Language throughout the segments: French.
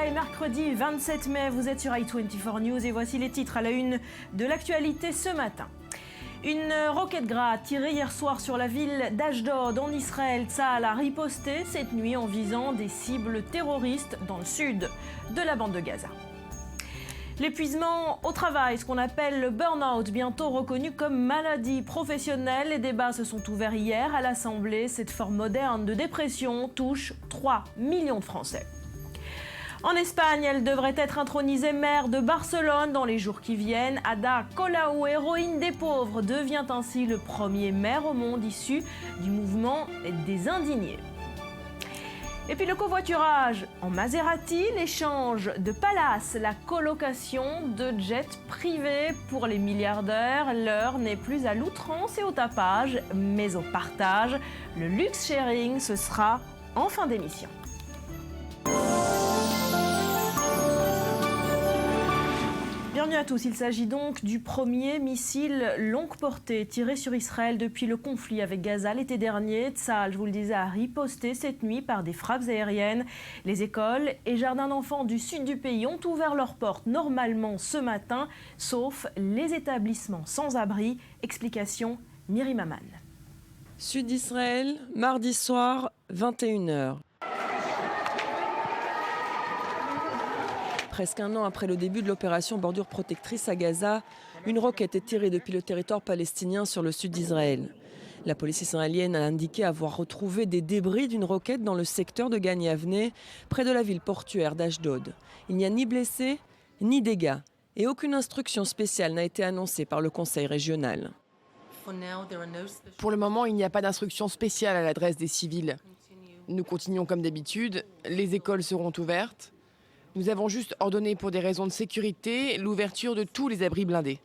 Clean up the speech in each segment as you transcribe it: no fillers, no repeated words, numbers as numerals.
Israël, mercredi 27 mai, vous êtes sur i24 News et voici les titres à la une de l'actualité ce matin. Une roquette Grad tirée hier soir sur la ville d'Ashdod en Israël. Tsahal a riposté cette nuit en visant des cibles terroristes dans le sud de la bande de Gaza. L'épuisement au travail, ce qu'on appelle le burn-out, bientôt reconnu comme maladie professionnelle. Les débats se sont ouverts hier à l'Assemblée. Cette forme moderne de dépression touche 3 millions de Français. En Espagne, elle devrait être intronisée maire de Barcelone dans les jours qui viennent. Ada Colau, héroïne des pauvres, devient ainsi le premier maire au monde issu du mouvement des indignés. Et puis le covoiturage en Maserati, l'échange de palaces, la colocation de jets privés pour les milliardaires. L'heure n'est plus à l'outrance et au tapage, mais au partage. Le luxe sharing, ce sera en fin d'émission. Bienvenue à tous, il s'agit donc du premier missile longue portée tiré sur Israël depuis le conflit avec Gaza l'été dernier. Tsahal, je vous le disais, a riposté cette nuit par des frappes aériennes. Les écoles et jardins d'enfants du sud du pays ont ouvert leurs portes normalement ce matin, sauf les établissements sans abri. Explication, Myri Maman. Sud d'Israël, mardi soir, 21h. Presque un an après le début de l'opération Bordure protectrice à Gaza, une roquette est tirée depuis le territoire palestinien sur le sud d'Israël. La police israélienne a indiqué avoir retrouvé des débris d'une roquette dans le secteur de Gan Yavne, près de la ville portuaire d'Ashdod. Il n'y a ni blessés, ni dégâts, et aucune instruction spéciale n'a été annoncée par le conseil régional. Pour le moment, il n'y a pas d'instruction spéciale à l'adresse des civils. Nous continuons comme d'habitude, les écoles seront ouvertes. Nous avons juste ordonné pour des raisons de sécurité l'ouverture de tous les abris blindés.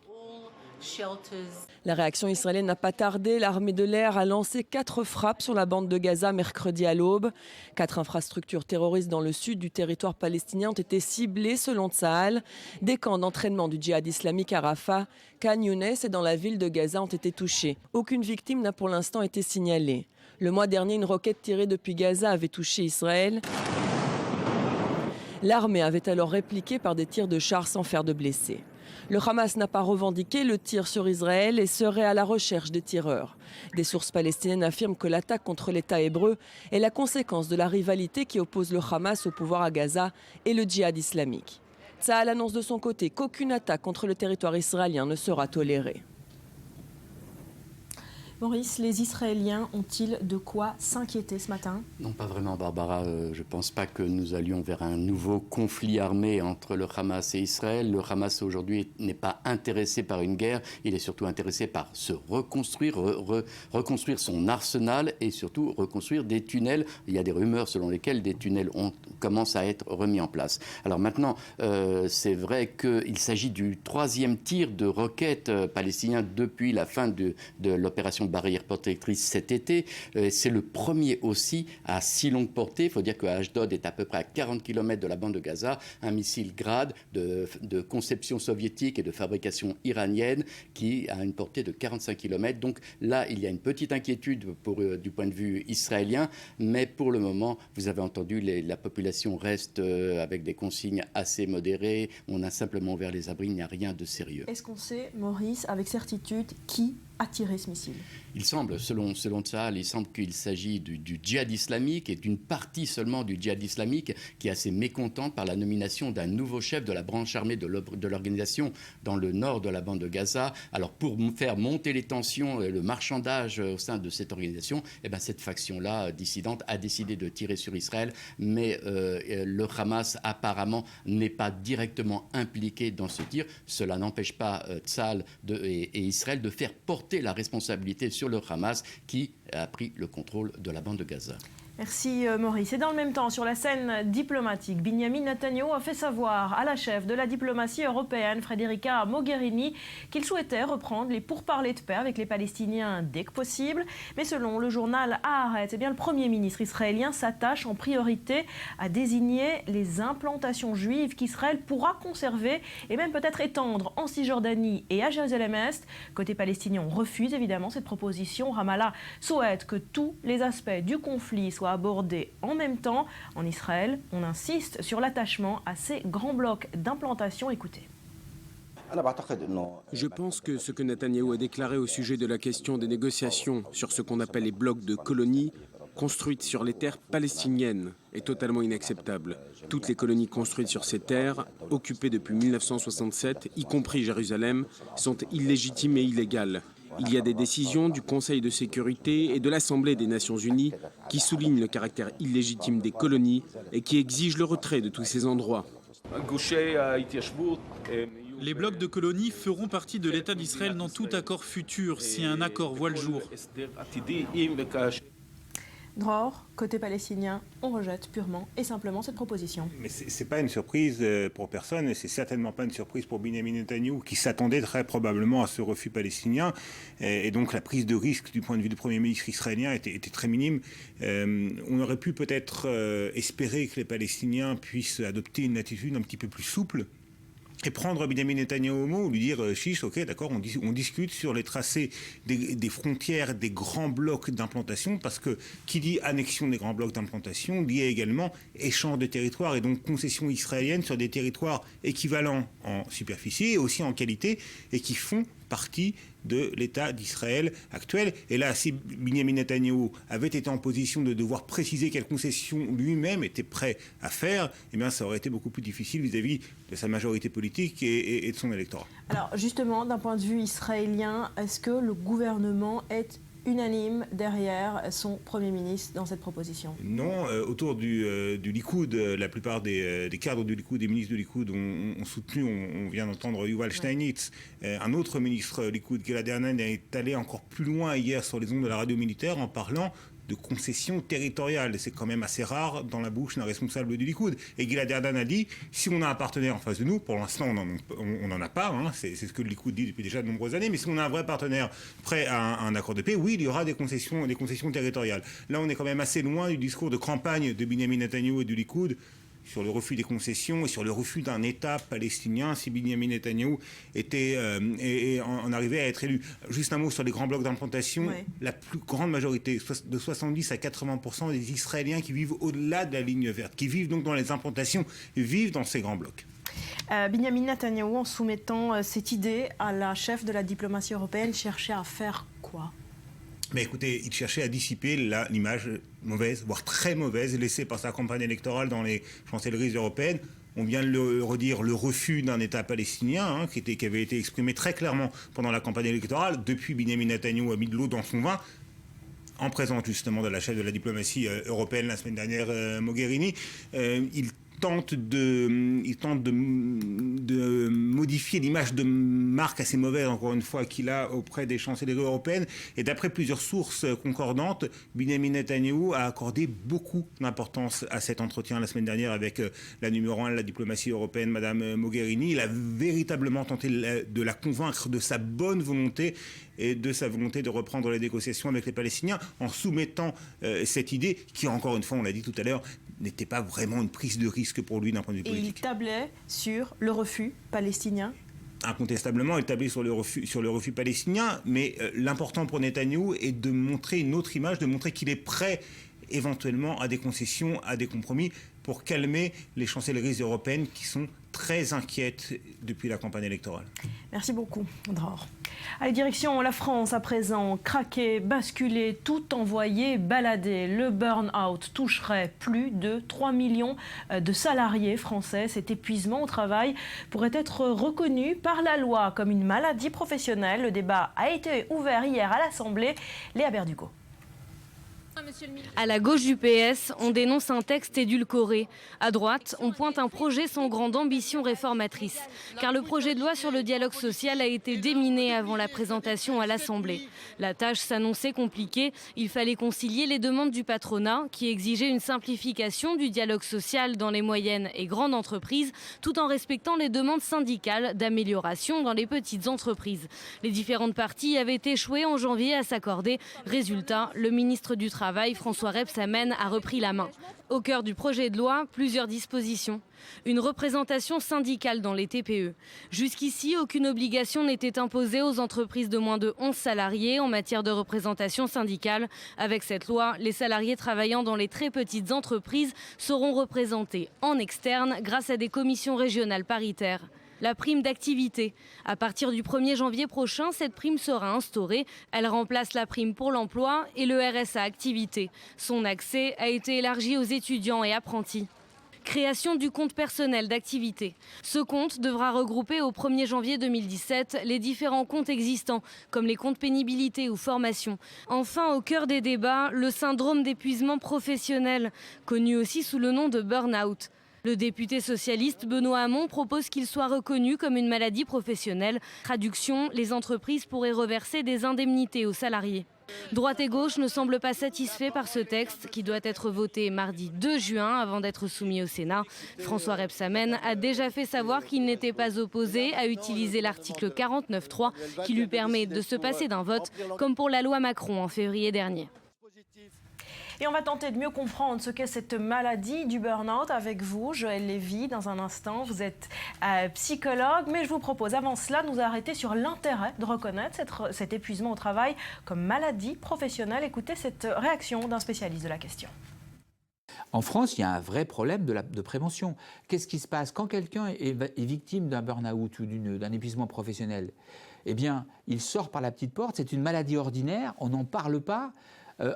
La réaction israélienne n'a pas tardé. L'armée de l'air a lancé 4 frappes sur la bande de Gaza mercredi à l'aube. 4 infrastructures terroristes dans le sud du territoire palestinien ont été ciblées selon Tsahal. Des camps d'entraînement du djihad islamique à Rafah, Khan Younes et dans la ville de Gaza ont été touchés. Aucune victime n'a pour l'instant été signalée. Le mois dernier, une roquette tirée depuis Gaza avait touché Israël. L'armée avait alors répliqué par des tirs de chars sans faire de blessés. Le Hamas n'a pas revendiqué le tir sur Israël et serait à la recherche des tireurs. Des sources palestiniennes affirment que l'attaque contre l'État hébreu est la conséquence de la rivalité qui oppose le Hamas au pouvoir à Gaza et le djihad islamique. Tsahal annonce de son côté qu'aucune attaque contre le territoire israélien ne sera tolérée. Maurice, les Israéliens ont-ils de quoi s'inquiéter ce matin? Non, pas vraiment, Barbara. Je ne pense pas que nous allions vers un nouveau conflit armé entre le Hamas et Israël. Le Hamas aujourd'hui n'est pas intéressé par une guerre. Il est surtout intéressé par se reconstruire, reconstruire son arsenal et surtout reconstruire des tunnels. Il y a des rumeurs selon lesquelles des tunnels commencent à être remis en place. Alors maintenant, c'est vrai qu'il s'agit du 3e tir de roquettes palestinien depuis la fin de l'opération barrière protectrice cet été. C'est le premier aussi à si longue portée. Il faut dire que Ashdod est à peu près à 40 km de la bande de Gaza. Un missile Grad de conception soviétique et de fabrication iranienne qui a une portée de 45 km. Donc là, il y a une petite inquiétude du point de vue israélien. Mais pour le moment, vous avez entendu, la population reste avec des consignes assez modérées. On a simplement ouvert les abris. Il n'y a rien de sérieux. Est-ce qu'on sait, Maurice, avec certitude, qui a tiré ce missile? Il semble, selon Tsahal, il semble qu'il s'agit du djihad islamique et d'une partie seulement du djihad islamique qui est assez mécontente par la nomination d'un nouveau chef de la branche armée de l'organisation dans le nord de la bande de Gaza. Alors pour faire monter les tensions et le marchandage au sein de cette organisation, cette faction-là dissidente a décidé de tirer sur Israël, mais le Hamas apparemment n'est pas directement impliqué dans ce tir. Cela n'empêche pas Tsahal et Israël de faire porter la responsabilité sur le Hamas qui a pris le contrôle de la bande de Gaza. Merci Maurice. Et dans le même temps, sur la scène diplomatique, Benjamin Netanyahu a fait savoir à la chef de la diplomatie européenne, Federica Mogherini, qu'il souhaitait reprendre les pourparlers de paix avec les Palestiniens dès que possible. Mais selon le journal Haaretz, le Premier ministre israélien s'attache en priorité à désigner les implantations juives qu'Israël pourra conserver et même peut-être étendre en Cisjordanie et à Jérusalem-Est. Côté palestinien, on refuse évidemment cette proposition. Ramallah souhaite que tous les aspects du conflit soient soit abordé en même temps. En Israël, on insiste sur l'attachement à ces grands blocs d'implantation. Écoutez. Je pense que ce que Netanyahou a déclaré au sujet de la question des négociations sur ce qu'on appelle les blocs de colonies construites sur les terres palestiniennes est totalement inacceptable. Toutes les colonies construites sur ces terres, occupées depuis 1967, y compris Jérusalem, sont illégitimes et illégales. Il y a des décisions du Conseil de sécurité et de l'Assemblée des Nations Unies qui soulignent le caractère illégitime des colonies et qui exigent le retrait de tous ces endroits. Les blocs de colonies feront partie de l'État d'Israël dans tout accord futur, si un accord voit le jour. Dror, côté palestinien, on rejette purement et simplement cette proposition. Mais ce n'est pas une surprise pour personne et c'est certainement pas une surprise pour Benjamin Netanyahou qui s'attendait très probablement à ce refus palestinien et donc la prise de risque du point de vue du Premier ministre israélien était très minime. On aurait pu peut-être espérer que les Palestiniens puissent adopter une attitude un petit peu plus souple et prendre Benjamin Netanyahou au mot, lui dire chiche, ok, d'accord, on discute sur les tracés des frontières des grands blocs d'implantation, parce que qui dit annexion des grands blocs d'implantation dit également échange de territoires et donc concession israélienne sur des territoires équivalents en superficie et aussi en qualité et qui font partie de l'État d'Israël actuel. Et là, si Benjamin Netanyahou avait été en position de devoir préciser quelles concessions lui-même était prêt à faire, eh bien, ça aurait été beaucoup plus difficile vis-à-vis de sa majorité politique et de son électorat. Alors justement, d'un point de vue israélien, est-ce que le gouvernement est unanime derrière son Premier ministre dans cette proposition? Non, autour du Likoud, la plupart des cadres du Likoud, des ministres du Likoud ont soutenu, on vient d'entendre Yuval Steinitz, un autre ministre Likoud, Gilad Erdan, est allé encore plus loin hier sur les ondes de la radio militaire en parlant de concessions territoriales. C'est quand même assez rare dans la bouche d'un responsable du Likoud. Et Gilad Erdan a dit, si on a un partenaire en face de nous, pour l'instant on n'en a pas, hein, c'est ce que le Likoud dit depuis déjà de nombreuses années, mais si on a un vrai partenaire prêt à un accord de paix, oui, il y aura des concessions territoriales. Là, on est quand même assez loin du discours de campagne de Benjamin Netanyahou et du Likoud sur le refus des concessions et sur le refus d'un État palestinien si Benjamin Netanyahou en arrivait à être élu. Juste un mot sur les grands blocs d'implantation. Oui. La plus grande majorité, de 70 à 80% des Israéliens qui vivent au-delà de la ligne verte, qui vivent donc dans les implantations, vivent dans ces grands blocs. Benjamin Netanyahou, en soumettant cette idée à la chef de la diplomatie européenne, cherchait à faire quoi ? Mais écoutez, il cherchait à dissiper l'image mauvaise, voire très mauvaise, laissée par sa campagne électorale dans les chancelleries européennes. On vient de le redire, le refus d'un État palestinien, qui avait été exprimé très clairement pendant la campagne électorale. Depuis, Benjamin Netanyahou a mis de l'eau dans son vin, en présence justement de la chef de la diplomatie européenne la semaine dernière, Mogherini. Il tente de modifier l'image de marque assez mauvaise, encore une fois, qu'il a auprès des chancelleries européennes. Et d'après plusieurs sources concordantes, Benjamin Netanyahou a accordé beaucoup d'importance à cet entretien la semaine dernière avec la numéro 1 de la diplomatie européenne, Madame Mogherini. Il a véritablement tenté de la convaincre de sa bonne volonté et de sa volonté de reprendre les négociations avec les Palestiniens en soumettant cette idée qui, encore une fois, on l'a dit tout à l'heure, n'était pas vraiment une prise de risque pour lui d'un point de vue politique. Et il tablait sur le refus palestinien. Incontestablement, il tablait sur le refus palestinien, mais l'important pour Netanyahou est de montrer une autre image, de montrer qu'il est prêt éventuellement à des concessions, à des compromis pour calmer les chancelleries européennes qui sont très inquiètes depuis la campagne électorale. Merci beaucoup, Dror. Allez, direction la France à présent. Craquer, basculer, tout envoyer, balader. Le burn-out toucherait plus de 3 millions de salariés français. Cet épuisement au travail pourrait être reconnu par la loi comme une maladie professionnelle. Le débat a été ouvert hier à l'Assemblée. Léa Berdugo. À la gauche du PS, on dénonce un texte édulcoré. À droite, on pointe un projet sans grande ambition réformatrice. Car le projet de loi sur le dialogue social a été déminé avant la présentation à l'Assemblée. La tâche s'annonçait compliquée. Il fallait concilier les demandes du patronat, qui exigeait une simplification du dialogue social dans les moyennes et grandes entreprises, tout en respectant les demandes syndicales d'amélioration dans les petites entreprises. Les différentes parties avaient échoué en janvier à s'accorder. Résultat, le ministre du Travail travail, François Rebsamen, a repris la main. Au cœur du projet de loi, plusieurs dispositions. Une représentation syndicale dans les TPE. Jusqu'ici, aucune obligation n'était imposée aux entreprises de moins de 11 salariés en matière de représentation syndicale. Avec cette loi, les salariés travaillant dans les très petites entreprises seront représentés en externe grâce à des commissions régionales paritaires. La prime d'activité. À partir du 1er janvier prochain, cette prime sera instaurée. Elle remplace la prime pour l'emploi et le RSA activité. Son accès a été élargi aux étudiants et apprentis. Création du compte personnel d'activité. Ce compte devra regrouper au 1er janvier 2017 les différents comptes existants, comme les comptes pénibilité ou formation. Enfin, au cœur des débats, le syndrome d'épuisement professionnel, connu aussi sous le nom de burn-out. Le député socialiste Benoît Hamon propose qu'il soit reconnu comme une maladie professionnelle. Traduction, les entreprises pourraient reverser des indemnités aux salariés. Droite et gauche ne semblent pas satisfaits par ce texte qui doit être voté mardi 2 juin avant d'être soumis au Sénat. François Rebsamen a déjà fait savoir qu'il n'était pas opposé à utiliser l'article 49.3 qui lui permet de se passer d'un vote, comme pour la loi Macron en février dernier. Et on va tenter de mieux comprendre ce qu'est cette maladie du burn-out avec vous, Joël Lévy. Dans un instant, vous êtes psychologue, mais je vous propose avant cela de nous arrêter sur l'intérêt de reconnaître cet épuisement au travail comme maladie professionnelle. Écoutez cette réaction d'un spécialiste de la question. En France, il y a un vrai problème de prévention. Qu'est-ce qui se passe quand quelqu'un est victime d'un burn-out ou d'un épuisement professionnel? Eh bien, il sort par la petite porte, c'est une maladie ordinaire, on n'en parle pas.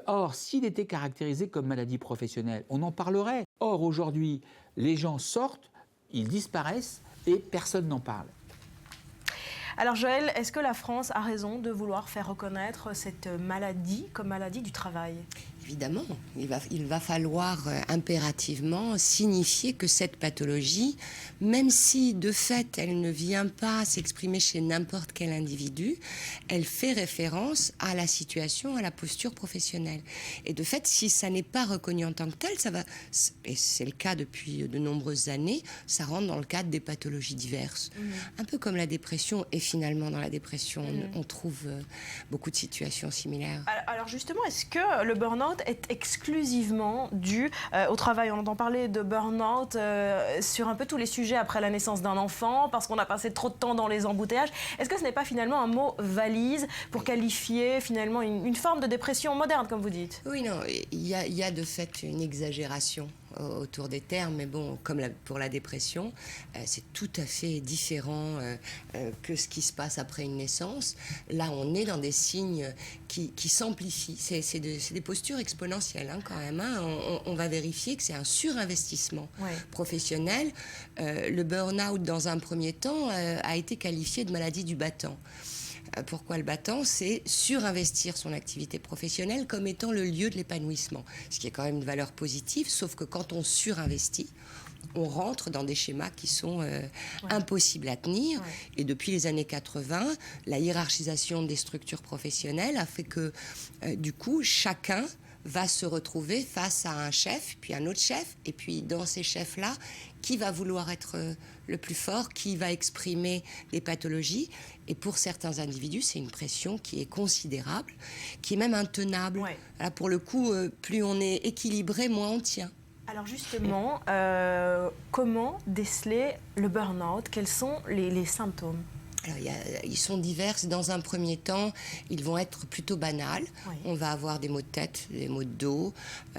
Or, s'il était caractérisé comme maladie professionnelle, on en parlerait. Or, aujourd'hui, les gens sortent, ils disparaissent et personne n'en parle. Alors Joël, est-ce que la France a raison de vouloir faire reconnaître cette maladie comme maladie du travail ? Évidemment, il va falloir impérativement signifier que cette pathologie, même si de fait elle ne vient pas s'exprimer chez n'importe quel individu, elle fait référence à la situation, à la posture professionnelle. Et de fait, si ça n'est pas reconnu en tant que tel, ça va, et c'est le cas depuis de nombreuses années, ça rentre dans le cadre des pathologies diverses. Un peu comme la dépression, et finalement dans la dépression, on trouve beaucoup de situations similaires. Alors justement, est-ce que le burn-out est exclusivement dû au travail? On entend parler de burn-out sur un peu tous les sujets après la naissance d'un enfant, parce qu'on a passé trop de temps dans les embouteillages. Est-ce que ce n'est pas finalement un mot valise pour qualifier finalement une forme de dépression moderne, comme vous dites? Oui, non, il y a de fait une exagération autour des termes, mais bon, comme pour la dépression, c'est tout à fait différent que ce qui se passe après une naissance. Là, on est dans des signes qui s'amplifient. C'est des postures exponentielles, hein, quand même. Hein. On va vérifier que c'est un surinvestissement professionnel. Le burn-out, dans un premier temps, a été qualifié de maladie du battant. Pourquoi le battant? C'est surinvestir son activité professionnelle comme étant le lieu de l'épanouissement, ce qui est quand même une valeur positive, sauf que quand on surinvestit, on rentre dans des schémas qui sont impossibles à tenir. Et depuis les années 80, la hiérarchisation des structures professionnelles a fait que, du coup, chacun va se retrouver face à un chef, puis un autre chef, et puis dans ces chefs-là, qui va vouloir être le plus fort, qui va exprimer les pathologies. Et pour certains individus, c'est une pression qui est considérable, qui est même intenable. Là, pour le coup, plus on est équilibré, moins on tient. Alors justement, comment déceler le burn-out? Quels sont les symptômes? Alors, ils sont divers. Dans un premier temps, ils vont être plutôt banals. On va avoir des maux de tête, des maux de dos,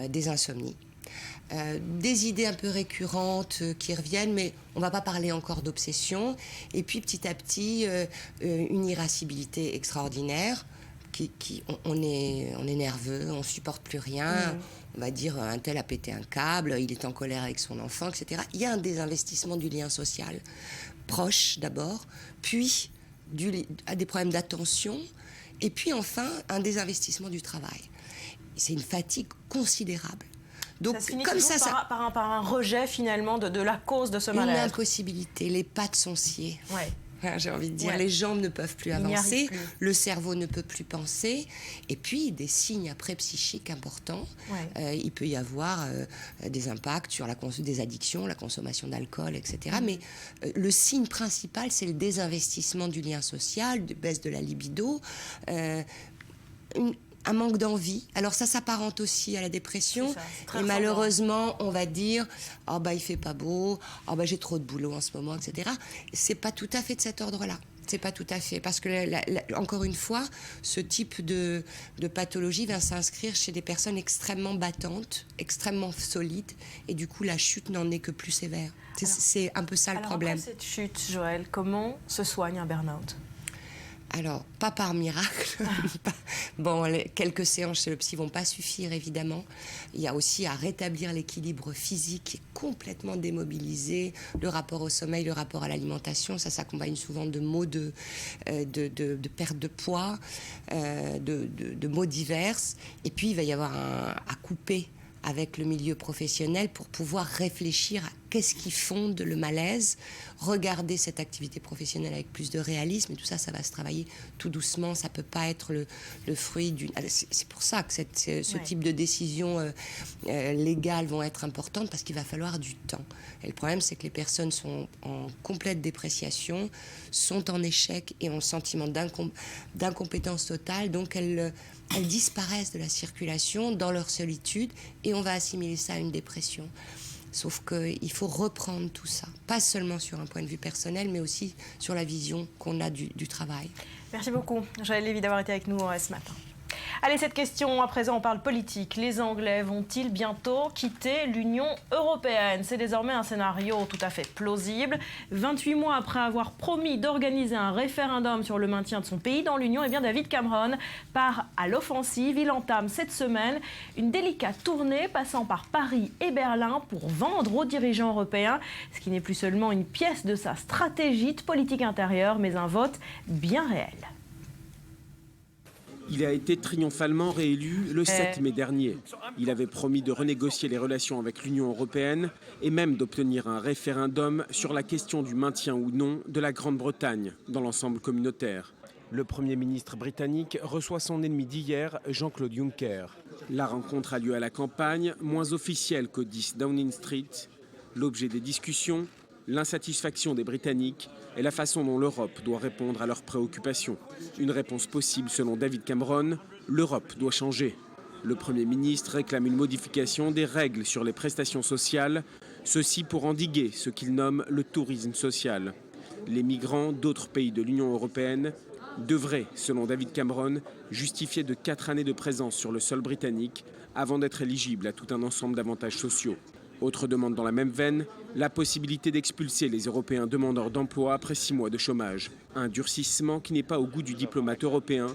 des insomnies. Des idées un peu récurrentes qui reviennent, mais on ne va pas parler encore d'obsession. Et puis petit à petit, une irascibilité extraordinaire. On est nerveux, on ne supporte plus rien. On va dire un tel a pété un câble, il est en colère avec son enfant, etc. Il y a un désinvestissement du lien social, proche d'abord, puis à des problèmes d'attention, et puis enfin un désinvestissement du travail. C'est une fatigue considérable. Donc, ça se finit comme ça, par un rejet finalement de la cause de ce mal-être. Une impossibilité, les pattes sont sciées. J'ai envie de dire, les jambes ne peuvent plus avancer, le cerveau ne peut plus penser, et puis des signes après psychiques importants. Il peut y avoir des impacts sur des addictions, la consommation d'alcool, etc. Mais le signe principal, c'est le désinvestissement du lien social, de baisse de la libido, un manque d'envie. Alors ça s'apparente aussi à la dépression. Ça, et malheureusement, on va dire « Oh bah il fait pas beau, oh bah j'ai trop de boulot en ce moment, etc. » C'est pas tout à fait de cet ordre-là. C'est pas tout à fait. Parce que, encore une fois, ce type de pathologie va s'inscrire chez des personnes extrêmement battantes, extrêmement solides, et du coup, la chute n'en est que plus sévère. C'est un peu ça le problème. Après cette chute, Joëlle, comment se soigne un burn-out ? Alors, pas par miracle. Bon, quelques séances chez le psy vont pas suffire, évidemment. Il y a aussi à rétablir l'équilibre physique qui est complètement démobilisé, le rapport au sommeil, le rapport à l'alimentation. Ça s'accompagne souvent de maux de perte de poids, de maux divers. Et puis, il va y avoir à couper avec le milieu professionnel pour pouvoir réfléchir à qu'est-ce qui fonde le malaise, regarder cette activité professionnelle avec plus de réalisme, et tout ça, ça va se travailler tout doucement, ça ne peut pas être le fruit d'une... C'est pour ça que ce type de décisions légales vont être importantes, parce qu'il va falloir du temps. Et le problème, c'est que les personnes sont en complète dépréciation, sont en échec et ont le sentiment d'incompétence totale, donc elles disparaissent de la circulation dans leur solitude, et on va assimiler ça à une dépression. Sauf qu'il faut reprendre tout ça, pas seulement sur un point de vue personnel, mais aussi sur la vision qu'on a du travail. Merci beaucoup, Joëlle Lévy, d'avoir été avec nous ce matin. Allez, cette question, à présent, on parle politique. Les Anglais vont-ils bientôt quitter l'Union européenne ? C'est désormais un scénario tout à fait plausible. 28 mois après avoir promis d'organiser un référendum sur le maintien de son pays dans l'Union, eh bien David Cameron part à l'offensive. Il entame cette semaine une délicate tournée passant par Paris et Berlin pour vendre aux dirigeants européens ce qui n'est plus seulement une pièce de sa stratégie de politique intérieure, mais un vote bien réel. Il a été triomphalement réélu le 7 mai dernier. Il avait promis de renégocier les relations avec l'Union européenne et même d'obtenir un référendum sur la question du maintien ou non de la Grande-Bretagne dans l'ensemble communautaire. Le Premier ministre britannique reçoit son ennemi d'hier, Jean-Claude Juncker. La rencontre a lieu à la campagne, moins officielle qu'au 10 Downing Street. L'objet des discussions, l'insatisfaction des Britanniques et la façon dont l'Europe doit répondre à leurs préoccupations. Une réponse possible selon David Cameron, l'Europe doit changer. Le Premier ministre réclame une modification des règles sur les prestations sociales, ceci pour endiguer ce qu'il nomme le tourisme social. Les migrants d'autres pays de l'Union européenne devraient, selon David Cameron, justifier de 4 années de présence sur le sol britannique avant d'être éligibles à tout un ensemble d'avantages sociaux. Autre demande dans la même veine, la possibilité d'expulser les Européens demandeurs d'emploi après 6 mois de chômage. Un durcissement qui n'est pas au goût du diplomate européen,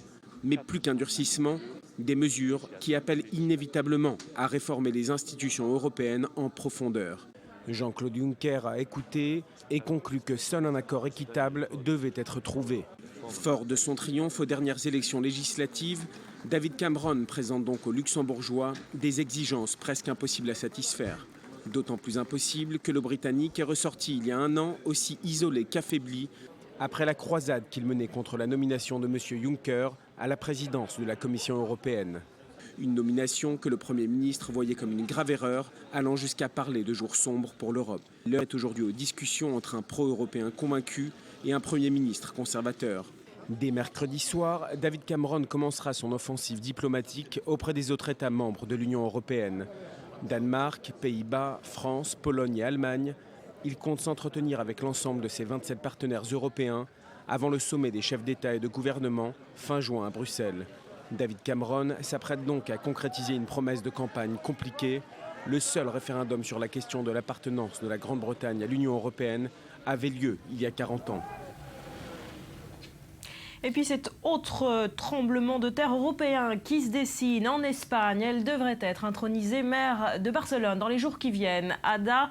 mais plus qu'un durcissement, des mesures qui appellent inévitablement à réformer les institutions européennes en profondeur. Jean-Claude Juncker a écouté et conclu que seul un accord équitable devait être trouvé. Fort de son triomphe aux dernières élections législatives, David Cameron présente donc aux Luxembourgeois des exigences presque impossibles à satisfaire. D'autant plus impossible que le Britannique est ressorti il y a 1 an aussi isolé qu'affaibli après la croisade qu'il menait contre la nomination de M. Juncker à la présidence de la Commission européenne. Une nomination que le Premier ministre voyait comme une grave erreur, allant jusqu'à parler de jours sombres pour l'Europe. L'heure est aujourd'hui aux discussions entre un pro-européen convaincu et un Premier ministre conservateur. Dès mercredi soir, David Cameron commencera son offensive diplomatique auprès des autres États membres de l'Union européenne. Danemark, Pays-Bas, France, Pologne et Allemagne, il compte s'entretenir avec l'ensemble de ses 27 partenaires européens avant le sommet des chefs d'État et de gouvernement fin juin à Bruxelles. David Cameron s'apprête donc à concrétiser une promesse de campagne compliquée. Le seul référendum sur la question de l'appartenance de la Grande-Bretagne à l'Union européenne avait lieu il y a 40 ans. Et puis cet autre tremblement de terre européen qui se dessine en Espagne, elle devrait être intronisée maire de Barcelone dans les jours qui viennent. Ada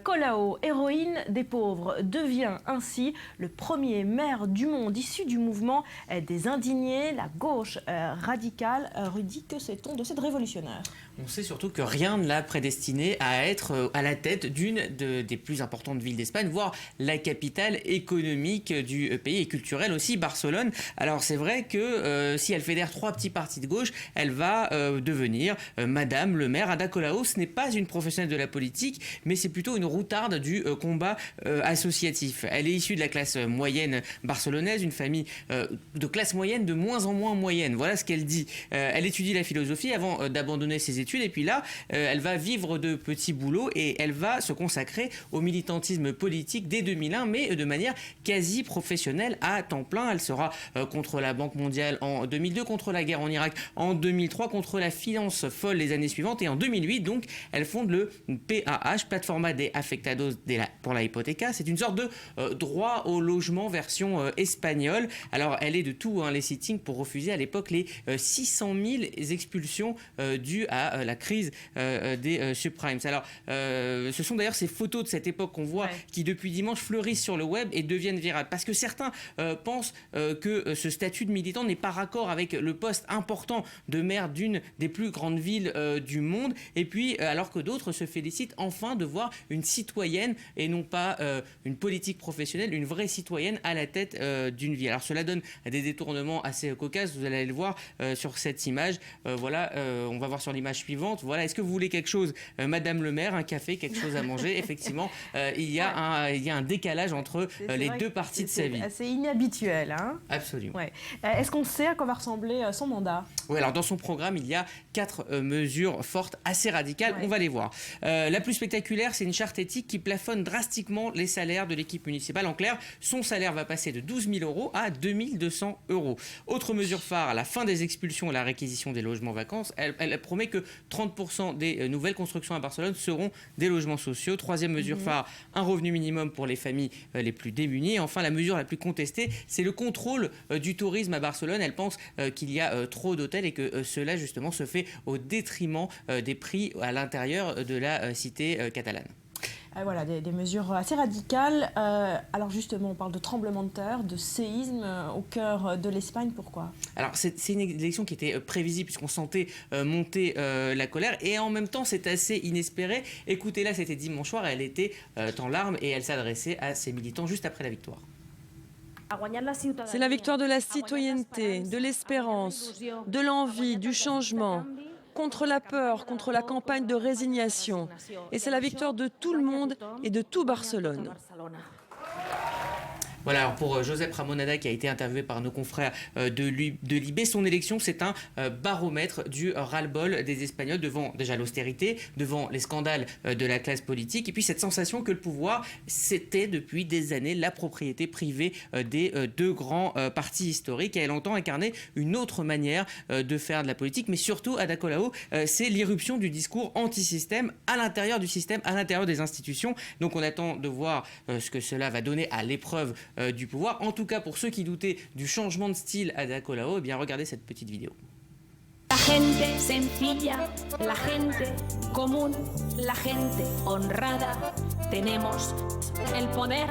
Colau, héroïne des pauvres, devient ainsi le premier maire du monde issu du mouvement des indignés, la gauche radicale. Rudy, que sait-on de cette révolutionnaire ? On sait surtout que rien ne l'a prédestiné à être à la tête d'une des plus importantes villes d'Espagne, voire la capitale économique du pays et culturelle aussi, Barcelone. Alors c'est vrai que si elle fédère 3 petits partis de gauche, elle va devenir Madame le maire. Ada Colau, ce n'est pas une professionnelle de la politique, mais c'est plutôt une routarde du combat associatif. Elle est issue de la classe moyenne barcelonaise, une famille de classe moyenne de moins en moins moyenne. Voilà ce qu'elle dit. Elle étudie la philosophie avant d'abandonner ses études et puis là, elle va vivre de petits boulots et elle va se consacrer au militantisme politique dès 2001, mais de manière quasi professionnelle à temps plein. Elle sera contre la Banque mondiale en 2002, contre la guerre en Irak en 2003, contre la finance folle les années suivantes et en 2008, donc, elle fonde le PAH, Plataforma de Afectados pour la Hipoteca. C'est une sorte de droit au logement version espagnole. Alors, elle est de tout, les sittings pour refuser à l'époque les 600 000 expulsions dues à la crise des subprimes. Alors, ce sont d'ailleurs ces photos de cette époque qu'on voit qui depuis dimanche fleurissent sur le web et deviennent virales. Parce que certains pensent que ce statut de militant n'est pas raccord avec le poste important de maire d'une des plus grandes villes du monde. Et puis, alors que d'autres se félicitent enfin de voir une citoyenne et non pas une politique professionnelle, une vraie citoyenne à la tête d'une ville. Alors, cela donne des détournements assez cocasses. Vous allez le voir sur cette image. Voilà, on va voir sur l'image suivante. Voilà, est-ce que vous voulez quelque chose, Madame le maire, un café, quelque chose à manger? Effectivement, il y a un décalage entre les deux parties de sa vie. C'est inhabituel, hein? Absolument. Ouais. Est-ce qu'on sait à quoi va ressembler son mandat? Oui, alors dans son programme, il y a 4 mesures fortes, assez radicales. On va les voir. La plus spectaculaire, c'est une charte éthique qui plafonne drastiquement les salaires de l'équipe municipale. En clair, son salaire va passer de 12 000 euros à 2 200 euros. Autre mesure phare, la fin des expulsions et la réquisition des logements vacants. Elle promet que 30% des nouvelles constructions à Barcelone seront des logements sociaux. Troisième mesure phare, un revenu minimum pour les familles les plus démunies. Et enfin, la mesure la plus contestée, c'est le contrôle du tourisme à Barcelone. Elle pense qu'il y a trop d'hôtels et que cela, justement, se fait au détriment des prix à l'intérieur de la cité catalane. Voilà, des mesures assez radicales. Alors justement, on parle de tremblement de terre, de séisme au cœur de l'Espagne. Pourquoi? Alors c'est une élection qui était prévisible puisqu'on sentait monter la colère et en même temps c'est assez inespéré. Écoutez-la, c'était dimanche soir, elle était en larmes et elle s'adressait à ses militants juste après la victoire. C'est la victoire de la citoyenneté, de l'espérance, de l'envie, du changement, contre la peur, contre la campagne de résignation. Et c'est la victoire de tout le monde et de tout Barcelone. Voilà, alors pour Josep Ramonada qui a été interviewé par nos confrères de Libé, son élection c'est un baromètre du ras-le-bol des Espagnols devant déjà l'austérité, devant les scandales de la classe politique et puis cette sensation que le pouvoir c'était depuis des années la propriété privée des 2 grands partis historiques et elle entend incarner une autre manière de faire de la politique mais surtout Ada Colau, c'est l'irruption du discours anti-système à l'intérieur du système, à l'intérieur des institutions. Donc on attend de voir ce que cela va donner à l'épreuve du pouvoir. En tout cas, pour ceux qui doutaient du changement de style à Ada Colau, eh bien regardez cette petite vidéo. La gente sencilla, la gente común, la gente honrada, tenemos el poder.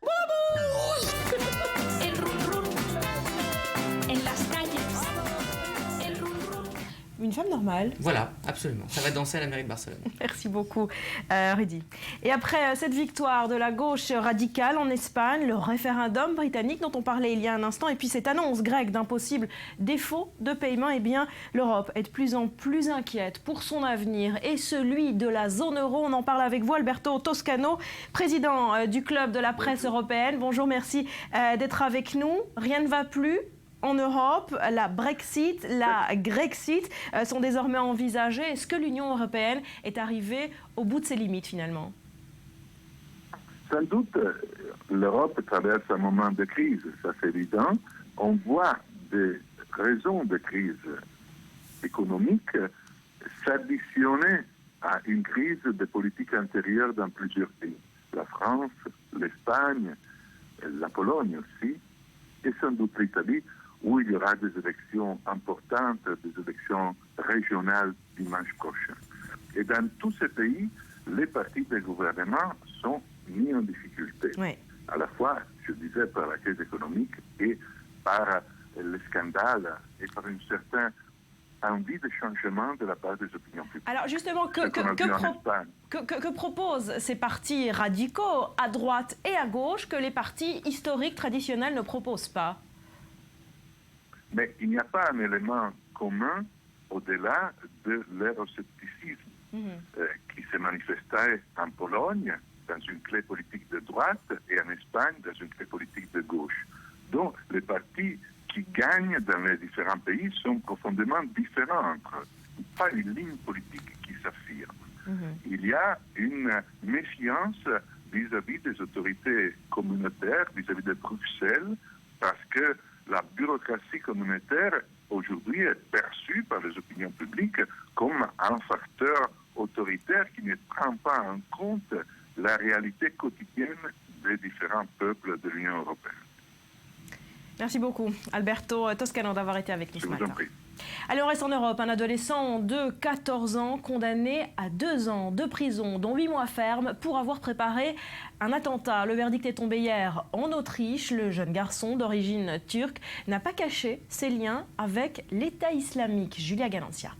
¡Vamos! El run run en las calles. El run run. Une femme normale. Voilà, absolument. Ça va danser à la mairie de Barcelone. Merci beaucoup, Rudy. Et après cette victoire de la gauche radicale en Espagne, le référendum britannique dont on parlait il y a un instant, et puis cette annonce grecque d'un possible défaut de paiement, eh bien, l'Europe est de plus en plus inquiète pour son avenir et celui de la zone euro. On en parle avec vous, Alberto Toscano, président du Club de la presse européenne. Bonjour, merci d'être avec nous. Rien ne va plus en Europe, la Brexit, la Grexit sont désormais envisagées. Est-ce que l'Union européenne est arrivée au bout de ses limites finalement? Sans doute, l'Europe traverse un moment de crise, ça c'est évident. On voit des raisons de crise économique s'additionner à une crise de politique intérieure dans plusieurs pays. La France, l'Espagne, la Pologne aussi, et sans doute l'Italie, où il y aura des élections importantes, des élections régionales dimanche prochain. Et dans tous ces pays, les partis de gouvernement sont mis en difficulté. Oui. À la fois, je disais, par la crise économique et par les scandales et par une certaine envie de changement de la part des opinions publiques. Alors justement, que proposent ces partis radicaux à droite et à gauche que les partis historiques traditionnels ne proposent pas? Mais il n'y a pas un élément commun au-delà de l'euroscepticisme qui se manifestait en Pologne dans une clé politique de droite et en Espagne dans une clé politique de gauche. Donc les partis qui gagnent dans les différents pays sont profondément différents entre eux. Pas une ligne politique qui s'affirme. Il y a une méfiance vis-à-vis des autorités communautaires, vis-à-vis de Bruxelles, parce que la bureaucratie communautaire aujourd'hui est perçue par les opinions publiques comme un facteur autoritaire qui ne prend pas en compte la réalité quotidienne des différents peuples de l'Union européenne. Merci beaucoup, Alberto Toscano, d'avoir été avec nous ce matin. Je vous en prie. Allez, on reste en Europe. Un adolescent de 14 ans condamné à 2 ans de prison, dont 8 mois ferme, pour avoir préparé un attentat. Le verdict est tombé hier en Autriche. Le jeune garçon d'origine turque n'a pas caché ses liens avec l'État islamique. Julia Ganancia.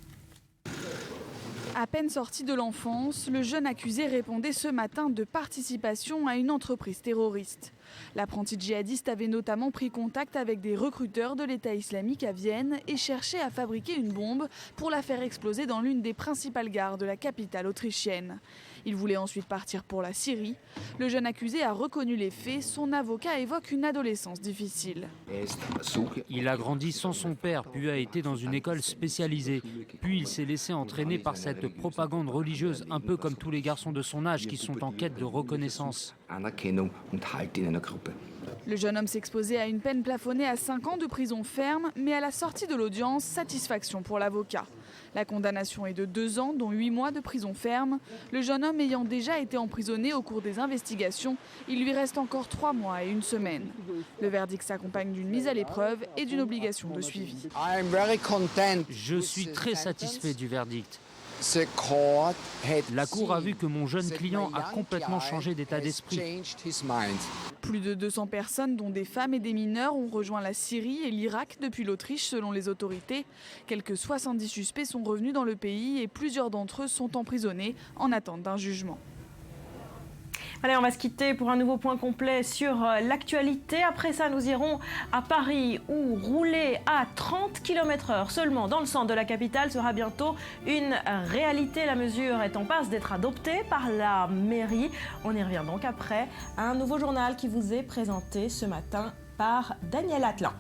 À peine sorti de l'enfance, le jeune accusé répondait ce matin de participation à une entreprise terroriste. L'apprenti djihadiste avait notamment pris contact avec des recruteurs de l'État islamique à Vienne et cherchait à fabriquer une bombe pour la faire exploser dans l'une des principales gares de la capitale autrichienne. Il voulait ensuite partir pour la Syrie. Le jeune accusé a reconnu les faits. Son avocat évoque une adolescence difficile. Il a grandi sans son père, puis a été dans une école spécialisée. Puis il s'est laissé entraîner par cette propagande religieuse, un peu comme tous les garçons de son âge qui sont en quête de reconnaissance. Le jeune homme s'exposait à une peine plafonnée à 5 ans de prison ferme, mais à la sortie de l'audience, satisfaction pour l'avocat. La condamnation est de 2 ans, dont 8 mois de prison ferme. Le jeune homme ayant déjà été emprisonné au cours des investigations, il lui reste encore 3 mois et 1 semaine. Le verdict s'accompagne d'une mise à l'épreuve et d'une obligation de suivi. Je suis très satisfait du verdict. La Cour a vu que mon jeune client a complètement changé d'état d'esprit. Plus de 200 personnes, dont des femmes et des mineurs, ont rejoint la Syrie et l'Irak depuis l'Autriche, selon les autorités. Quelques 70 suspects sont revenus dans le pays et plusieurs d'entre eux sont emprisonnés en attente d'un jugement. Allez, on va se quitter pour un nouveau point complet sur l'actualité. Après ça, nous irons à Paris où rouler à 30 km/h seulement dans le centre de la capitale sera bientôt une réalité. La mesure est en passe d'être adoptée par la mairie. On y revient donc après un nouveau journal qui vous est présenté ce matin par Daniel Atlan.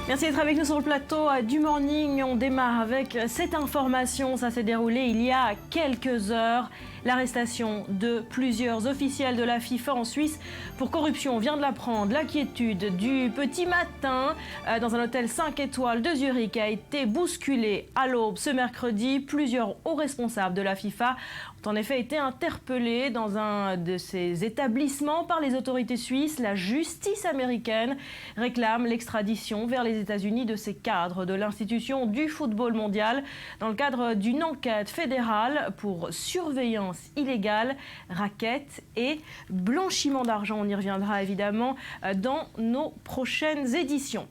Merci d'être avec nous sur le plateau du Morning. On démarre avec cette information. Ça s'est déroulé il y a quelques heures. L'arrestation de plusieurs officiels de la FIFA en Suisse pour corruption. On vient de l'apprendre. L'inquiétude du petit matin dans un hôtel 5 étoiles de Zurich a été bousculée à l'aube ce mercredi. Plusieurs hauts responsables de la FIFA ont en effet été interpellés dans un de ces établissements par les autorités suisses. La justice américaine réclame l'extradition vers les États-Unis de ces cadres de l'institution du football mondial dans le cadre d'une enquête fédérale pour surveillance illégale, racket et blanchiment d'argent. On y reviendra évidemment dans nos prochaines éditions.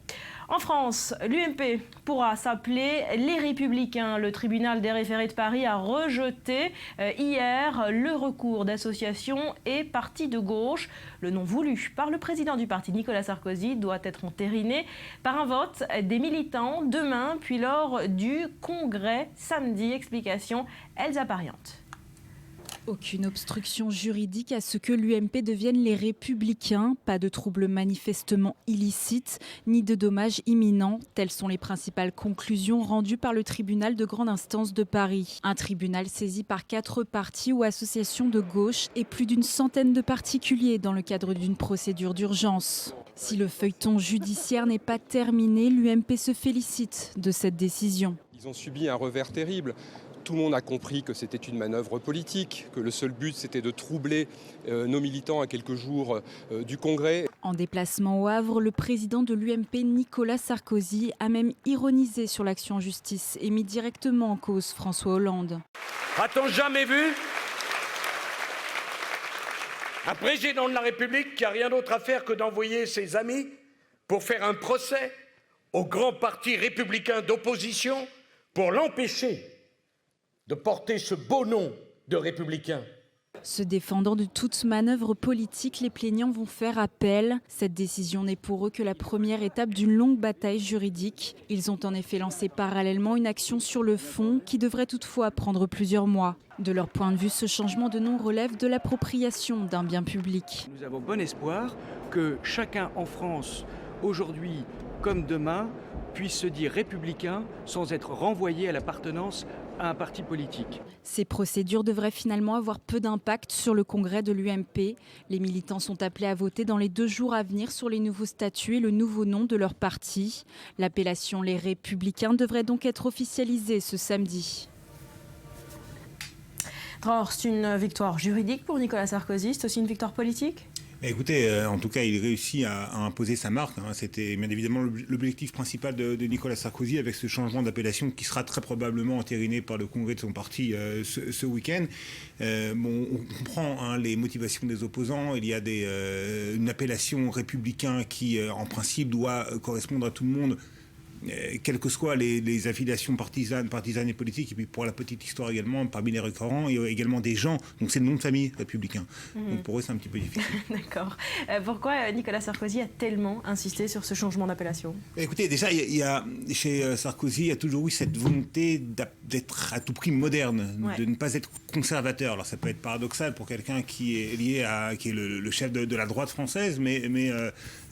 En France, l'UMP pourra s'appeler les Républicains. Le tribunal des référés de Paris a rejeté hier le recours d'association et parti de gauche. Le nom voulu par le président du parti, Nicolas Sarkozy, doit être entériné par un vote des militants demain, puis lors du congrès samedi. Explication, Elsa Pariante. Aucune obstruction juridique à ce que l'UMP devienne les Républicains. Pas de troubles manifestement illicites, ni de dommages imminents. Telles sont les principales conclusions rendues par le tribunal de grande instance de Paris. Un tribunal saisi par 4 partis ou associations de gauche et plus d'une centaine de particuliers dans le cadre d'une procédure d'urgence. Si le feuilleton judiciaire n'est pas terminé, l'UMP se félicite de cette décision. Ils ont subi un revers terrible. Tout le monde a compris que c'était une manœuvre politique, que le seul but c'était de troubler nos militants à quelques jours du Congrès. En déplacement au Havre, le président de l'UMP, Nicolas Sarkozy, a même ironisé sur l'action en justice et mis directement en cause François Hollande. A-t-on jamais vu un président de la République qui n'a rien d'autre à faire que d'envoyer ses amis pour faire un procès au grand parti républicain d'opposition pour l'empêcher de porter ce beau nom de républicain? Se défendant de toute manœuvre politique, les plaignants vont faire appel. Cette décision n'est pour eux que la première étape d'une longue bataille juridique. Ils ont en effet lancé parallèlement une action sur le fond qui devrait toutefois prendre plusieurs mois. De leur point de vue, ce changement de nom relève de l'appropriation d'un bien public. Nous avons bon espoir que chacun en France, aujourd'hui comme demain, puisse se dire républicain sans être renvoyé à l'appartenance à un parti politique. Ces procédures devraient finalement avoir peu d'impact sur le congrès de l'UMP. Les militants sont appelés à voter dans les 2 jours à venir sur les nouveaux statuts et le nouveau nom de leur parti. L'appellation Les Républicains devrait donc être officialisée ce samedi. Dror, c'est une victoire juridique pour Nicolas Sarkozy, c'est aussi une victoire politique ? Écoutez, en tout cas, il réussit à imposer sa marque. C'était bien évidemment l'objectif principal de Nicolas Sarkozy avec ce changement d'appellation qui sera très probablement entériné par le congrès de son parti ce week-end. On comprend les motivations des opposants. Il y a une appellation républicain qui, en principe, doit correspondre à tout le monde, quelles que soient les affiliations partisanes et politiques. Et puis pour la petite histoire également, parmi les récurrents, il y a également des gens, donc c'est le nom de famille républicain. Donc pour eux, c'est un petit peu difficile. D'accord. Pourquoi Nicolas Sarkozy a tellement insisté sur ce changement d'appellation ? Écoutez, déjà, chez Sarkozy, il y a toujours eu cette volonté d'être à tout prix moderne, de ne pas être conservateur. Alors ça peut être paradoxal pour quelqu'un qui est qui est le chef de la droite française, mais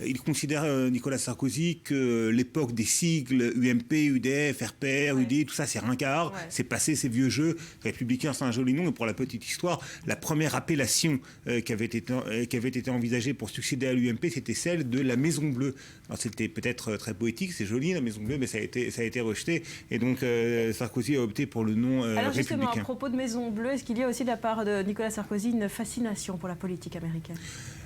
il considère, Nicolas Sarkozy, que l'époque des sigles UMP, UDF, RPR, UDI, tout ça c'est ringard, c'est passé, c'est vieux jeu. Républicain, c'est un joli nom. Et pour la petite histoire, la première appellation qui avait été envisagée pour succéder à l'UMP, c'était celle de la Maison Bleue. Alors c'était peut-être très poétique, c'est joli la Maison Bleue, mais ça a été rejeté. Et donc Sarkozy a opté pour le nom Alors républicain. justement, à propos de Maison Bleue, est-ce qu'il y a aussi de la part de Nicolas Sarkozy une fascination pour la politique américaine ?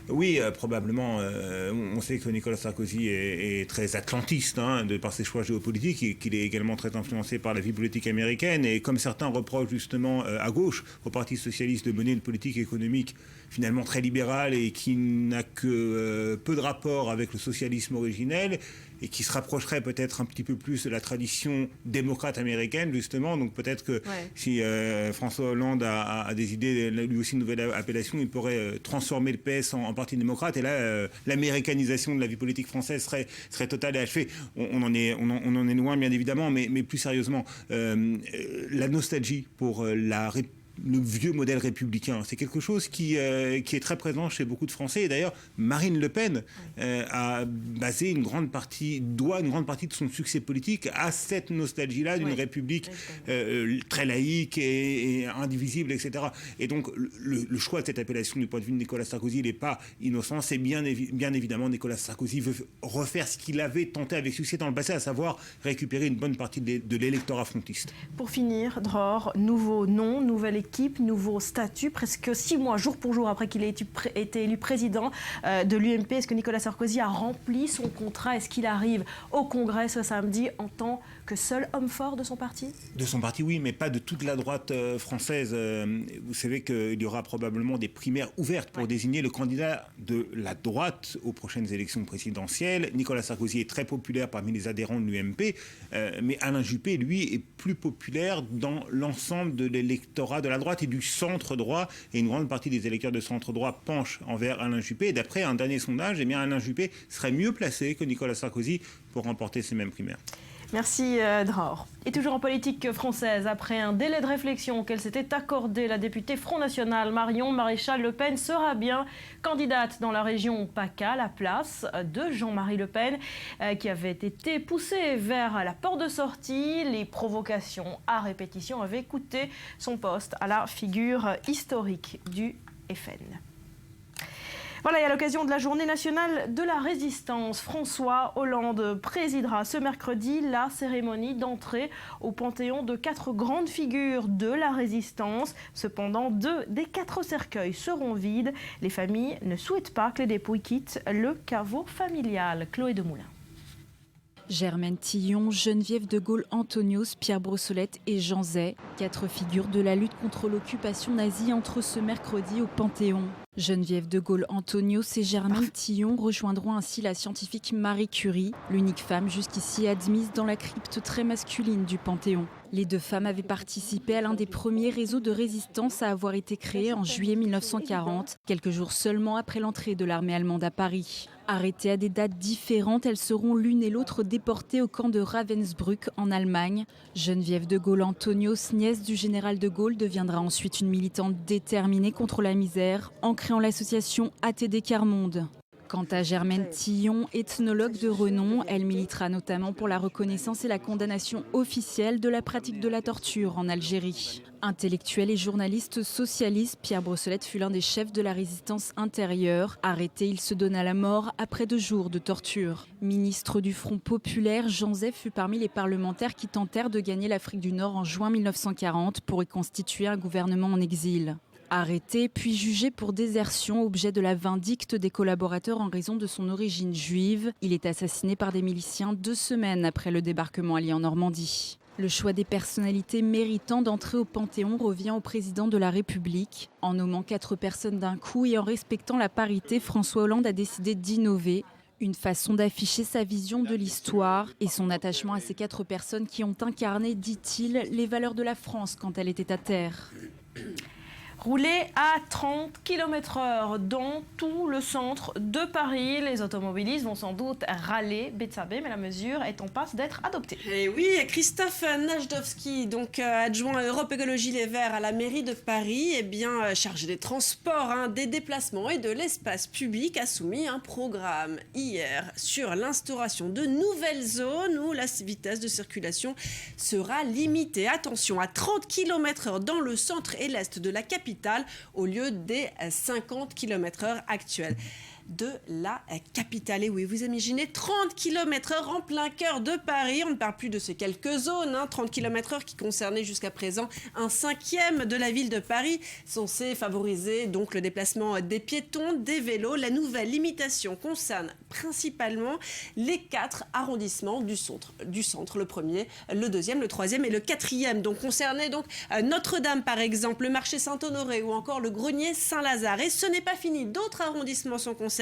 Oui, probablement. On sait que Nicolas Sarkozy est très atlantiste de par ses choix géopolitiques et qu'il est également très influencé par la vie politique américaine. Et comme certains reprochent justement à gauche au Parti socialiste de mener une politique économique finalement très libérale et qui n'a que peu de rapport avec le socialisme originel et qui se rapprocherait peut-être un petit peu plus de la tradition démocrate américaine, justement. Donc peut-être que si François Hollande a des idées, lui aussi une nouvelle appellation, il pourrait transformer le PS en parti démocrate. Et là, l'américanisation de la vie politique française serait totale et achevée. On en est loin, bien évidemment, mais plus sérieusement, la nostalgie pour le vieux modèle républicain. C'est quelque chose qui est très présent chez beaucoup de Français. Et d'ailleurs, Marine Le Pen a basé une grande partie de son succès politique à cette nostalgie-là d'une république très laïque et indivisible, etc. Et donc, le choix de cette appellation du point de vue de Nicolas Sarkozy, il n'est pas innocent. C'est bien évidemment, Nicolas Sarkozy veut refaire ce qu'il avait tenté avec succès dans le passé, à savoir récupérer une bonne partie de l'électorat frontiste. Pour finir, Dror, nouveau nom, nouvelle équipe, nouveau statut, presque 6 mois, jour pour jour, après qu'il ait été élu président de l'UMP. Est-ce que Nicolas Sarkozy a rempli son contrat ? Est-ce qu'il arrive au Congrès ce samedi en tant que seul homme fort de son parti ? De son parti, oui, mais pas de toute la droite française. Vous savez qu'il y aura probablement des primaires ouvertes pour désigner le candidat de la droite aux prochaines élections présidentielles. Nicolas Sarkozy est très populaire parmi les adhérents de l'UMP, mais Alain Juppé, lui, est plus populaire dans l'ensemble de l'électorat de la droite et du centre-droit. Et une grande partie des électeurs de centre-droit penchent envers Alain Juppé. Et d'après un dernier sondage, Alain Juppé serait mieux placé que Nicolas Sarkozy pour remporter ces mêmes primaires. Merci Dror. Et toujours en politique française, après un délai de réflexion qu'elle s'était accordé, la députée Front National Marion Maréchal Le Pen sera bien candidate dans la région PACA, la place de Jean-Marie Le Pen, qui avait été poussé vers la porte de sortie. Les provocations à répétition avaient coûté son poste à la figure historique du FN. Voilà, et à l'occasion de la journée nationale de la résistance, François Hollande présidera ce mercredi la cérémonie d'entrée au Panthéon de 4 grandes figures de la résistance. Cependant, 2 des 4 cercueils seront vides. Les familles ne souhaitent pas que les dépouilles quittent le caveau familial. Chloé Demoulin. Germaine Tillon, Geneviève de Gaulle Antonios, Pierre Brossolette et Jean Zay, 4 figures de la lutte contre l'occupation nazie entrent ce mercredi au Panthéon. Geneviève de Gaulle Antonios et Germaine Tillon rejoindront ainsi la scientifique Marie Curie, l'unique femme jusqu'ici admise dans la crypte très masculine du Panthéon. Les 2 femmes avaient participé à l'un des premiers réseaux de résistance à avoir été créé en juillet 1940, quelques jours seulement après l'entrée de l'armée allemande à Paris. Arrêtées à des dates différentes, elles seront l'une et l'autre déportées au camp de Ravensbrück en Allemagne. Geneviève de Gaulle Antonios, nièce du général de Gaulle, deviendra ensuite une militante déterminée contre la misère en créant l'association ATD Quart-Monde. Quant à Germaine Tillon, ethnologue de renom, elle militera notamment pour la reconnaissance et la condamnation officielle de la pratique de la torture en Algérie. Intellectuel et journaliste socialiste, Pierre Brossolette fut l'un des chefs de la résistance intérieure. Arrêté, il se donna la mort après 2 jours de torture. Ministre du Front populaire, Jean Zay fut parmi les parlementaires qui tentèrent de gagner l'Afrique du Nord en juin 1940 pour y constituer un gouvernement en exil. Arrêté puis jugé pour désertion, objet de la vindicte des collaborateurs en raison de son origine juive, il est assassiné par des miliciens 2 semaines après le débarquement allié en Normandie. Le choix des personnalités méritant d'entrer au Panthéon revient au président de la République. En nommant 4 personnes d'un coup et en respectant la parité, François Hollande a décidé d'innover. Une façon d'afficher sa vision de l'histoire et son attachement à ces 4 personnes qui ont incarné, dit-il, les valeurs de la France quand elle était à terre. Rouler à 30 km/h dans tout le centre de Paris. Les automobilistes vont sans doute râler, Betsabé, mais la mesure est en passe d'être adoptée. Et oui, Christophe Najdowski, donc adjoint à Europe Écologie Les Verts à la mairie de Paris, chargé des transports, des déplacements et de l'espace public, a soumis un programme hier sur l'instauration de nouvelles zones où la vitesse de circulation sera limitée. Attention, à 30 km/h dans le centre et l'est de la capitale, au lieu des 50 km/h actuels de la capitale. Et oui, vous imaginez 30 km/h en plein cœur de Paris. On ne parle plus de ces quelques zones, 30 km/h qui concernaient jusqu'à présent 1/5 de la ville de Paris, censé favoriser donc le déplacement des piétons, des vélos. La nouvelle limitation concerne principalement les 4 arrondissements du centre, le premier, le deuxième, le troisième et le quatrième. Donc concernait donc Notre-Dame par exemple, le marché Saint-Honoré ou encore le grenier Saint-Lazare. Et ce n'est pas fini, d'autres arrondissements sont concernés.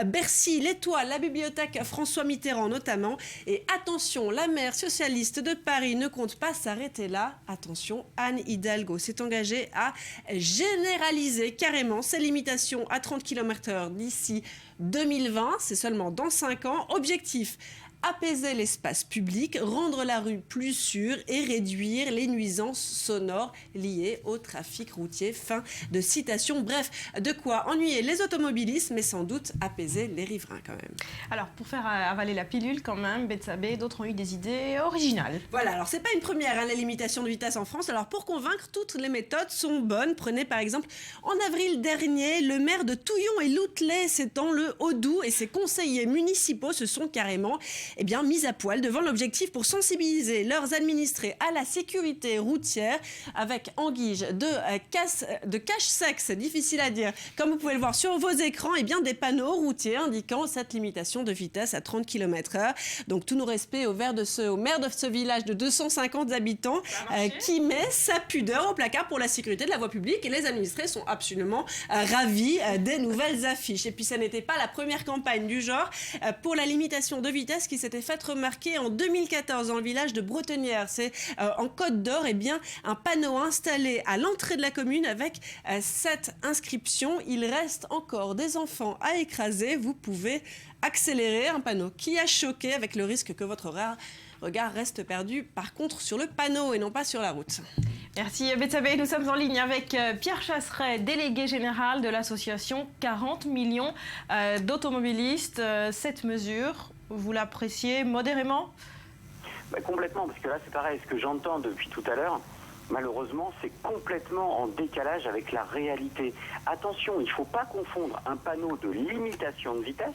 Bercy, l'Étoile, la bibliothèque François Mitterrand notamment. Et attention, la maire socialiste de Paris ne compte pas s'arrêter là. Attention, Anne Hidalgo s'est engagée à généraliser carrément ces limitations à 30 km/h d'ici 2020. C'est seulement dans 5 ans. Objectif: apaiser l'espace public, rendre la rue plus sûre et réduire les nuisances sonores liées au trafic routier. Fin de citation. Bref, de quoi ennuyer les automobilistes, mais sans doute apaiser les riverains quand même. Alors, pour faire avaler la pilule quand même, Betsabé, d'autres ont eu des idées originales. Voilà, alors c'est pas une première, la limitation de vitesse en France. Alors pour convaincre, toutes les méthodes sont bonnes. Prenez par exemple, en avril dernier, le maire de Touillon et Loutelet, c'est dans le Haut-Doubs, et ses conseillers municipaux se sont carrément mis à poil devant l'objectif pour sensibiliser leurs administrés à la sécurité routière, avec en guise de cache-sexe, c'est difficile à dire, comme vous pouvez le voir sur vos écrans, des panneaux routiers indiquant cette limitation de vitesse à 30 km/h. Donc tous nos respects au maire de ce village de 250 habitants qui met sa pudeur au placard pour la sécurité de la voie publique, et les administrés sont absolument ravis des nouvelles affiches. Et puis ça n'était pas la première campagne du genre pour la limitation de vitesse qui s'était faite remarquer en 2014 dans le village de Bretonnière. C'est en Côte d'Or, un panneau installé à l'entrée de la commune avec cette inscription: il reste encore des enfants à écraser, vous pouvez accélérer. Un panneau qui a choqué, avec le risque que votre regard reste perdu par contre sur le panneau et non pas sur la route. Merci Betsabé. Nous sommes en ligne avec Pierre Chasseret, délégué général de l'association 40 millions d'automobilistes. Cette mesure, vous l'appréciez modérément ? Complètement, parce que là c'est pareil, ce que j'entends depuis tout à l'heure, Malheureusement, c'est complètement en décalage avec la réalité. Attention, il ne faut pas confondre un panneau de limitation de vitesse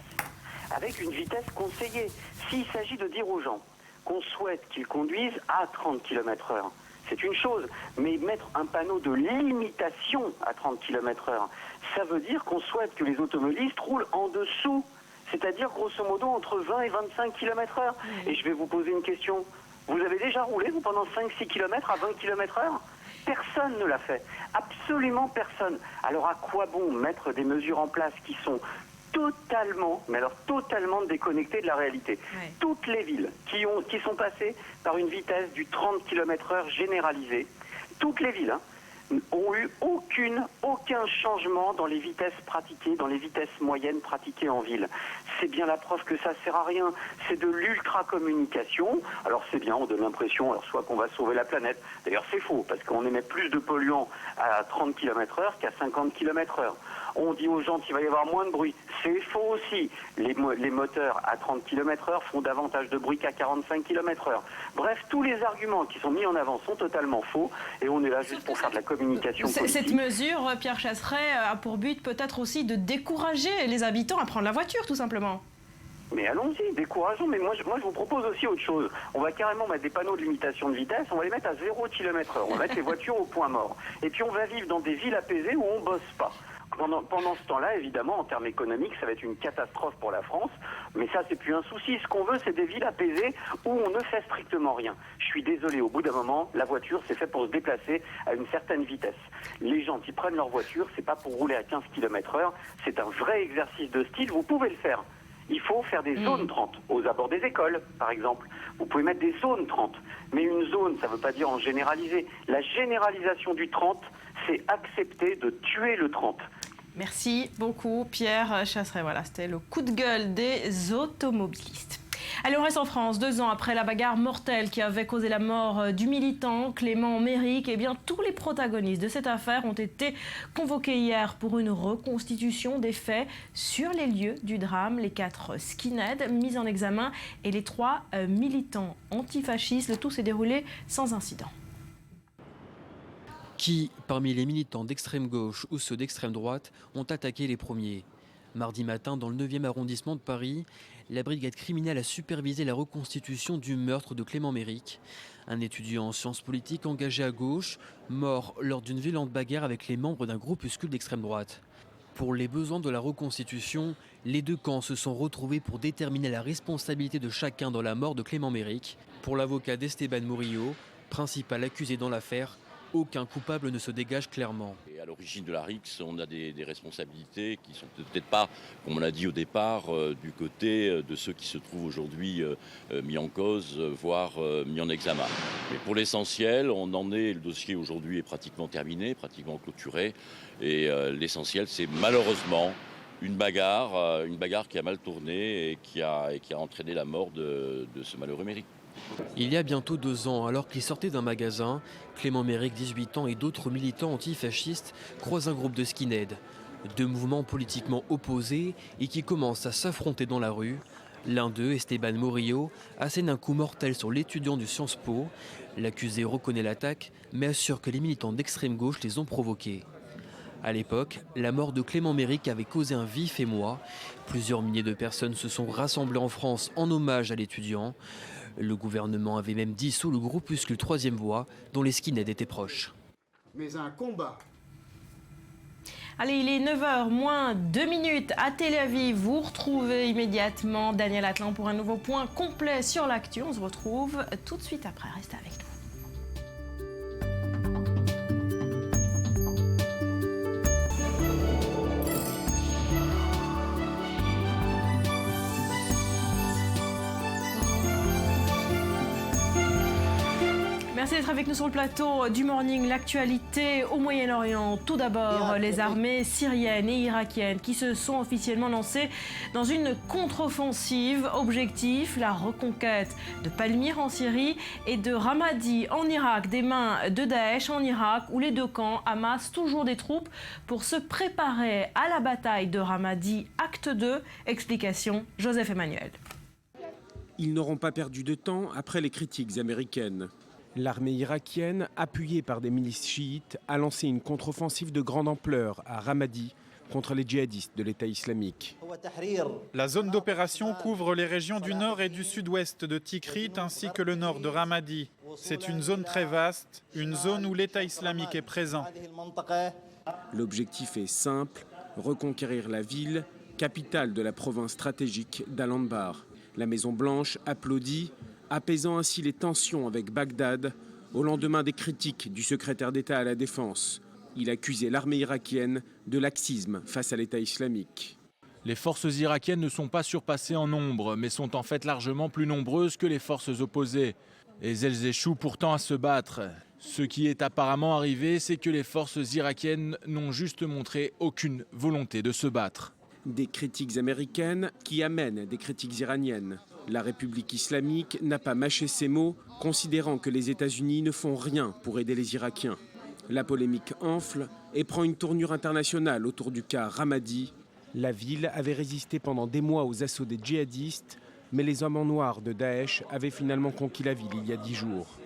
avec une vitesse conseillée. S'il s'agit de dire aux gens qu'on souhaite qu'ils conduisent à 30 km/h, c'est une chose, mais mettre un panneau de limitation à 30 km/h, ça veut dire qu'on souhaite que les automobilistes roulent en dessous, c'est-à-dire grosso modo entre 20 et 25 km/h. Et je vais vous poser une question. Vous avez déjà roulé, vous, pendant 5-6 km à 20 km/h? Personne ne l'a fait. Absolument personne. Alors à quoi bon mettre des mesures en place qui sont totalement, mais alors totalement déconnectées de la réalité? Ouais. Toutes les villes qui sont passées par une vitesse du 30 km/h généralisée, toutes les villes, ont eu aucun changement dans les vitesses pratiquées, dans les vitesses moyennes pratiquées en ville. C'est bien la preuve que ça sert à rien. C'est de l'ultra-communication. Alors c'est bien, on donne l'impression, alors soit qu'on va sauver la planète. D'ailleurs c'est faux, parce qu'on émet plus de polluants à 30 km/h qu'à 50 km/h. On dit aux gens qu'il va y avoir moins de bruit. C'est faux aussi. Les moteurs à 30 km/h font davantage de bruit qu'à 45 km/h. Bref, tous les arguments qui sont mis en avant sont totalement faux et on est là juste pour faire de la communication politique. Cette mesure, Pierre Chasseret, a pour but peut-être aussi de décourager les habitants à prendre la voiture, tout simplement. Mais allons-y, décourageons. Mais moi, je vous propose aussi autre chose. On va carrément mettre des panneaux de limitation de vitesse, on va les mettre à 0 km/h. On va mettre les voitures au point mort. Et puis on va vivre dans des villes apaisées où on ne bosse pas. Pendant ce temps-là, évidemment, en termes économiques, ça va être une catastrophe pour la France. Mais ça, c'est plus un souci. Ce qu'on veut, c'est des villes apaisées où on ne fait strictement rien. Je suis désolé, au bout d'un moment, la voiture, c'est fait pour se déplacer à une certaine vitesse. Les gens qui prennent leur voiture, c'est pas pour rouler à 15 km/h. C'est un vrai exercice de style. Vous pouvez le faire. Il faut faire des zones 30, aux abords des écoles, par exemple. Vous pouvez mettre des zones 30. Mais une zone, ça ne veut pas dire en généraliser. La généralisation du 30, c'est accepter de tuer le 30. Merci beaucoup, Pierre Chasseret. Voilà, c'était le coup de gueule des automobilistes. Allez, on reste en France. 2 ans après la bagarre mortelle qui avait causé la mort du militant Clément Méric, eh bien, tous les protagonistes de cette affaire ont été convoqués hier pour une reconstitution des faits sur les lieux du drame. Les 4 skinheads mis en examen et les 3 militants antifascistes. Le tout s'est déroulé sans incident. Qui, parmi les militants d'extrême gauche ou ceux d'extrême droite, ont attaqué les premiers? Mardi matin, dans le 9e arrondissement de Paris, la brigade criminelle a supervisé la reconstitution du meurtre de Clément Méric, un étudiant en sciences politiques engagé à gauche, mort lors d'une violente bagarre avec les membres d'un groupuscule d'extrême droite. Pour les besoins de la reconstitution, les 2 camps se sont retrouvés pour déterminer la responsabilité de chacun dans la mort de Clément Méric. Pour l'avocat d'Esteban Murillo, principal accusé dans l'affaire, aucun coupable ne se dégage clairement. Et à l'origine de la RIX, on a des responsabilités qui ne sont peut-être pas, comme on l'a dit au départ, du côté de ceux qui se trouvent aujourd'hui mis en cause, voire mis en examen. Mais pour l'essentiel, on en est, le dossier aujourd'hui est pratiquement terminé, pratiquement clôturé. Et l'essentiel, c'est malheureusement une bagarre qui a mal tourné et qui a entraîné la mort de ce malheureux Méric. Il y a bientôt 2 ans, alors qu'il sortait d'un magasin, Clément Méric, 18 ans, et d'autres militants antifascistes croisent un groupe de skinheads. 2 mouvements politiquement opposés et qui commencent à s'affronter dans la rue. L'un d'eux, Esteban Murillo, assène un coup mortel sur l'étudiant du Sciences Po. L'accusé reconnaît l'attaque, mais assure que les militants d'extrême gauche les ont provoqués. À l'époque, la mort de Clément Méric avait causé un vif émoi. Plusieurs milliers de personnes se sont rassemblées en France en hommage à l'étudiant. Le gouvernement avait même dissous le groupuscule 3e Voie, dont les skinheads étaient proches. Mais un combat. Allez, il est 9h moins 2 minutes à Tel Aviv. Vous retrouvez immédiatement Daniel Atlan pour un nouveau point complet sur l'actu. On se retrouve tout de suite après. Restez avec nous. Merci d'être avec nous sur le plateau du Morning. L'actualité au Moyen-Orient. Tout d'abord, les armées syriennes et irakiennes qui se sont officiellement lancées dans une contre-offensive. Objectif, la reconquête de Palmyre en Syrie et de Ramadi en Irak, des mains de Daesh en Irak, où les 2 camps amassent toujours des troupes pour se préparer à la bataille de Ramadi. Acte 2, explication Joseph Emmanuel. Ils n'auront pas perdu de temps après les critiques américaines. L'armée irakienne, appuyée par des milices chiites, a lancé une contre-offensive de grande ampleur à Ramadi contre les djihadistes de l'État islamique. La zone d'opération couvre les régions du nord et du sud-ouest de Tikrit ainsi que le nord de Ramadi. C'est une zone très vaste, une zone où l'État islamique est présent. L'objectif est simple, reconquérir la ville, capitale de la province stratégique d'Al-Anbar. La Maison-Blanche applaudit, apaisant ainsi les tensions avec Bagdad au lendemain des critiques du secrétaire d'État à la Défense. Il accusait l'armée irakienne de laxisme face à l'État islamique. Les forces irakiennes ne sont pas surpassées en nombre, mais sont en fait largement plus nombreuses que les forces opposées. Et elles échouent pourtant à se battre. Ce qui est apparemment arrivé, c'est que les forces irakiennes n'ont juste montré aucune volonté de se battre. Des critiques américaines qui amènent des critiques iraniennes. La République islamique n'a pas mâché ses mots, considérant que les États-Unis ne font rien pour aider les Irakiens. La polémique enfle et prend une tournure internationale autour du cas Ramadi. La ville avait résisté pendant des mois aux assauts des djihadistes, mais les hommes en noir de Daesh avaient finalement conquis la ville il y a 10 jours.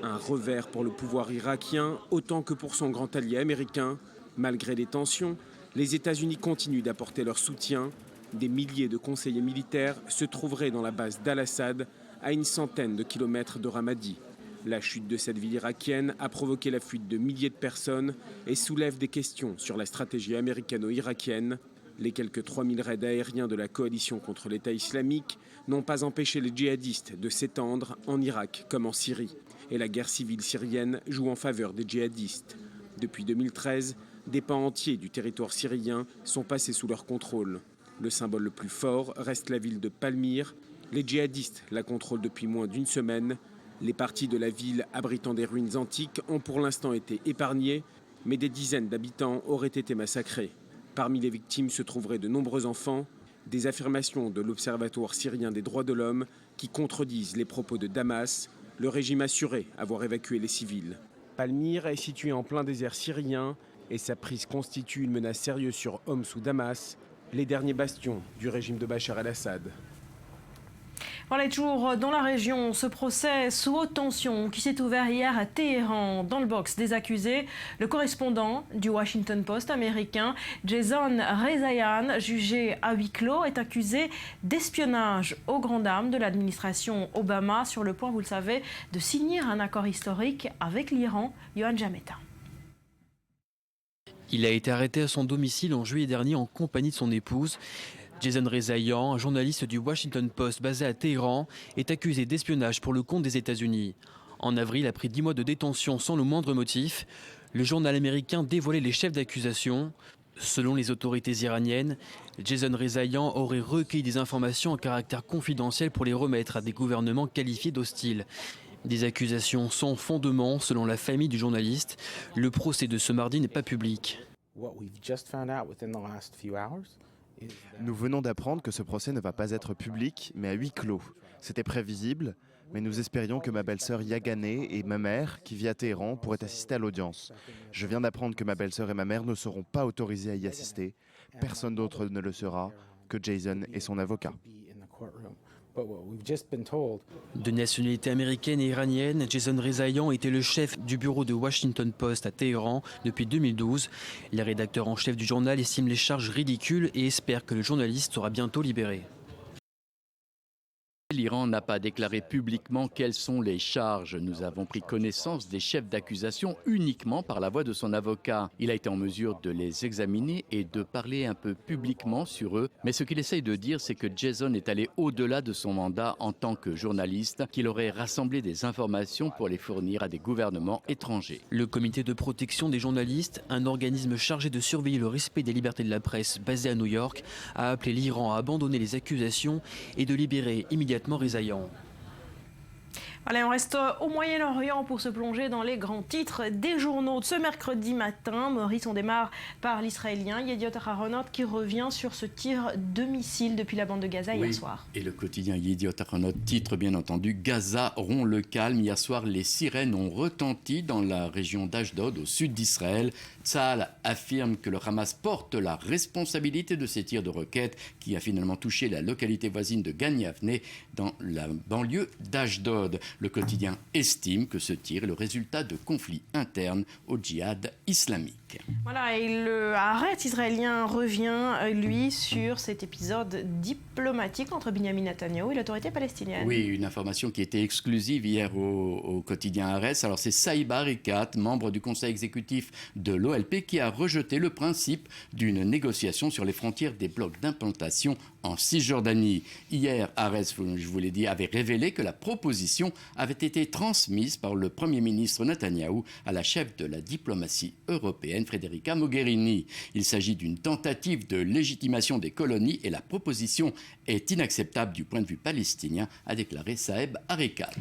Un revers pour le pouvoir irakien, autant que pour son grand allié américain. Malgré les tensions, les États-Unis continuent d'apporter leur soutien. Des milliers de conseillers militaires se trouveraient dans la base d'Al-Assad, à une centaine de kilomètres de Ramadi. La chute de cette ville irakienne a provoqué la fuite de milliers de personnes et soulève des questions sur la stratégie américano-irakienne. Les quelques 3000 raids aériens de la coalition contre l'État islamique n'ont pas empêché les djihadistes de s'étendre en Irak comme en Syrie. Et la guerre civile syrienne joue en faveur des djihadistes. Depuis 2013, des pans entiers du territoire syrien sont passés sous leur contrôle. Le symbole le plus fort reste la ville de Palmyre. Les djihadistes la contrôlent depuis moins d'une semaine. Les parties de la ville abritant des ruines antiques ont pour l'instant été épargnées, mais des dizaines d'habitants auraient été massacrés. Parmi les victimes se trouveraient de nombreux enfants. Des affirmations de l'Observatoire syrien des droits de l'homme qui contredisent les propos de Damas, le régime assurait avoir évacué les civils. Palmyre est située en plein désert syrien et sa prise constitue une menace sérieuse sur Homs ou Damas, les derniers bastions du régime de Bachar el-Assad. Voilà, toujours dans la région, ce procès sous haute tension qui s'est ouvert hier à Téhéran. Dans le box des accusés, le correspondant du Washington Post américain, Jason Rezaian, jugé à huis clos, est accusé d'espionnage aux grandes dames de l'administration Obama, sur le point, vous le savez, de signer un accord historique avec l'Iran. Yohann Jametta. Il a été arrêté à son domicile en juillet dernier en compagnie de son épouse. Jason Rezaian, un journaliste du Washington Post basé à Téhéran, est accusé d'espionnage pour le compte des États-Unis. En avril, après 10 mois de détention sans le moindre motif, le journal américain dévoilait les chefs d'accusation. Selon les autorités iraniennes, Jason Rezaian aurait recueilli des informations à caractère confidentiel pour les remettre à des gouvernements qualifiés d'hostiles. Des accusations sans fondement, selon la famille du journaliste. Le procès de ce mardi n'est pas public. Nous venons d'apprendre que ce procès ne va pas être public, mais à huis clos. C'était prévisible, mais nous espérions que ma belle-sœur Yagane et ma mère, qui vit à Téhéran, pourraient assister à l'audience. Je viens d'apprendre que ma belle-sœur et ma mère ne seront pas autorisées à y assister. Personne d'autre ne le sera que Jason et son avocat. De nationalité américaine et iranienne, Jason Rezaian était le chef du bureau de Washington Post à Téhéran depuis 2012. Les rédacteurs en chef du journal estiment les charges ridicules et espèrent que le journaliste sera bientôt libéré. L'Iran n'a pas déclaré publiquement quelles sont les charges. Nous avons pris connaissance des chefs d'accusation uniquement par la voix de son avocat. Il a été en mesure de les examiner et de parler un peu publiquement sur eux. Mais ce qu'il essaye de dire, c'est que Jason est allé au-delà de son mandat en tant que journaliste, qu'il aurait rassemblé des informations pour les fournir à des gouvernements étrangers. Le comité de protection des journalistes, un organisme chargé de surveiller le respect des libertés de la presse basé à New York, a appelé l'Iran à abandonner les accusations et de libérer immédiatement Rezaian. Allez, on reste au Moyen-Orient pour se plonger dans les grands titres des journaux de ce mercredi matin. Maurice, on démarre par l'Israélien Yediot Aharonot qui revient sur ce tir de missile depuis la bande de Gaza hier soir. Et le quotidien Yediot Aharonot titre bien entendu « Gaza rompt le calme ». Hier soir, les sirènes ont retenti dans la région d'Ashdod, au sud d'Israël. Tsahal affirme que le Hamas porte la responsabilité de ces tirs de roquettes qui a finalement touché la localité voisine de Gan Yavne dans la banlieue d'Ashdod. Le quotidien estime que ce tir est le résultat de conflits internes au djihad islamique. Voilà, et le Haaretz israélien revient, lui, sur cet épisode diplomatique entre Benjamin Netanyahou et l'autorité palestinienne. Oui, une information qui était exclusive hier au quotidien Haaretz. Alors c'est Saïb Arikat, membre du conseil exécutif de l'OLP, qui a rejeté le principe d'une négociation sur les frontières des blocs d'implantation en Cisjordanie. Hier, Haaretz, je vous l'ai dit, avait révélé que la proposition avait été transmise par le Premier ministre Netanyahou à la chef de la diplomatie européenne, Federica Mogherini. Il s'agit d'une tentative de légitimation des colonies et la proposition est inacceptable du point de vue palestinien, a déclaré Saïb Arikat.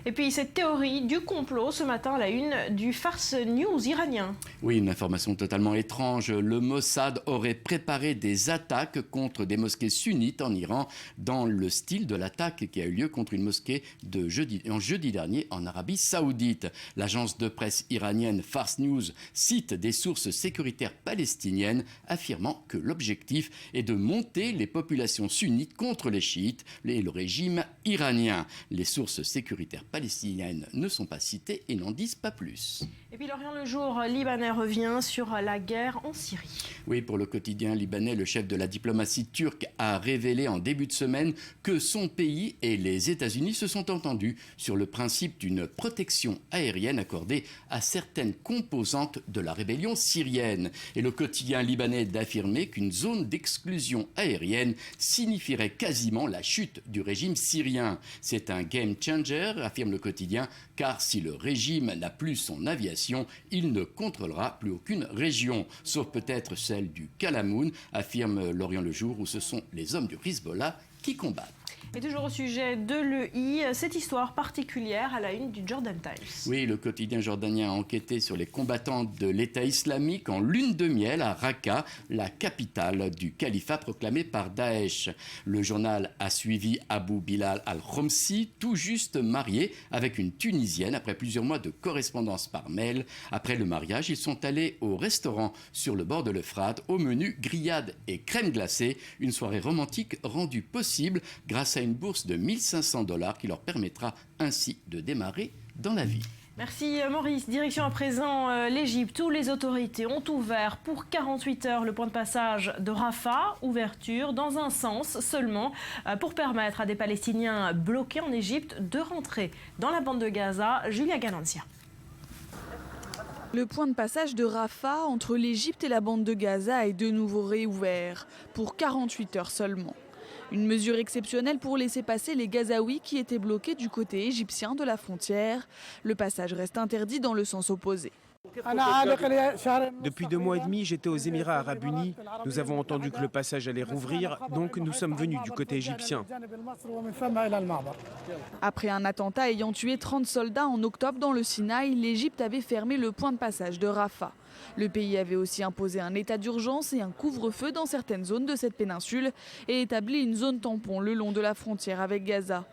Et puis cette théorie du complot ce matin à la une du Fars News iranien. Oui, une information totalement étrange. Le Mossad aurait préparé des attaques contre des mosquées sunnites en Iran dans le style de l'attaque qui a eu lieu contre une mosquée jeudi dernier en Arabie Saoudite. L'agence de presse iranienne Fars News cite des sources sécuritaires palestiniennes affirmant que l'objectif est de monter les populations sunnites contre les chiites et le régime iranien. Les sources sécuritaires palestiniennes ne sont pas citées et n'en disent pas plus. Et puis Lorient Le Jour libanais revient sur la guerre en Syrie. Oui, pour le quotidien libanais, le chef de la diplomatie turque a révélé en début de semaine que son pays et les États-Unis se sont entendus sur le principe d'une protection aérienne accordée à certaines composantes de la rébellion syrienne. Et le quotidien libanais d'affirmer qu'une zone d'exclusion aérienne signifierait quasiment la chute du régime syrien. C'est un game changer, affirme le quotidien, car si le régime n'a plus son aviation, il ne contrôlera plus aucune région, sauf peut-être celle du Kalamoun, affirme Lorient Le Jour, où ce sont les hommes du Hezbollah qui combattent. Et toujours au sujet de l'EI, cette histoire particulière à la une du Jordan Times. Oui, le quotidien jordanien a enquêté sur les combattants de l'État islamique en lune de miel à Raqqa, la capitale du califat proclamé par Daesh. Le journal a suivi Abou Bilal al-Romsi, tout juste marié avec une Tunisienne après plusieurs mois de correspondance par mail. Après le mariage, ils sont allés au restaurant sur le bord de l'Euphrate, au menu grillade et crème glacée, une soirée romantique rendue possible grâce à une bourse de $1 500 qui leur permettra ainsi de démarrer dans la vie. Merci Maurice. Direction à présent l'Égypte où les autorités ont ouvert pour 48 heures le point de passage de Rafah. Ouverture dans un sens seulement pour permettre à des Palestiniens bloqués en Égypte de rentrer dans la bande de Gaza. Julia Ganancia. Le point de passage de Rafah entre l'Égypte et la bande de Gaza est de nouveau réouvert pour 48 heures seulement. Une mesure exceptionnelle pour laisser passer les Gazaouis qui étaient bloqués du côté égyptien de la frontière. Le passage reste interdit dans le sens opposé. Depuis 2 mois et demi, j'étais aux Émirats arabes unis. Nous avons entendu que le passage allait rouvrir, donc nous sommes venus du côté égyptien. Après un attentat ayant tué 30 soldats en octobre dans le Sinaï, l'Égypte avait fermé le point de passage de Rafah. Le pays avait aussi imposé un état d'urgence et un couvre-feu dans certaines zones de cette péninsule et établi une zone tampon le long de la frontière avec Gaza.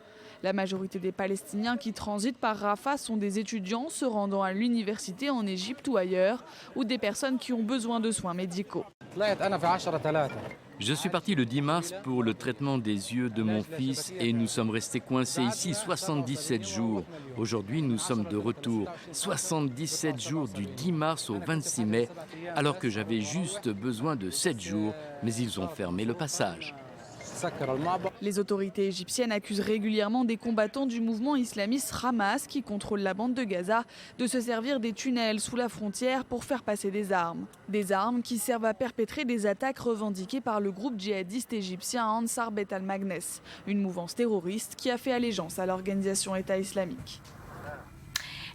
La majorité des Palestiniens qui transitent par Rafah sont des étudiants se rendant à l'université en Égypte ou ailleurs, ou des personnes qui ont besoin de soins médicaux. Je suis parti le 10 mars pour le traitement des yeux de mon fils et nous sommes restés coincés ici 77 jours. Aujourd'hui, nous sommes de retour. 77 jours du 10 mars au 26 mai, alors que j'avais juste besoin de 7 jours, mais ils ont fermé le passage. Les autorités égyptiennes accusent régulièrement des combattants du mouvement islamiste Hamas qui contrôle la bande de Gaza de se servir des tunnels sous la frontière pour faire passer des armes. Des armes qui servent à perpétrer des attaques revendiquées par le groupe djihadiste égyptien Ansar Bet al-Magnes, une mouvance terroriste qui a fait allégeance à l'organisation État islamique.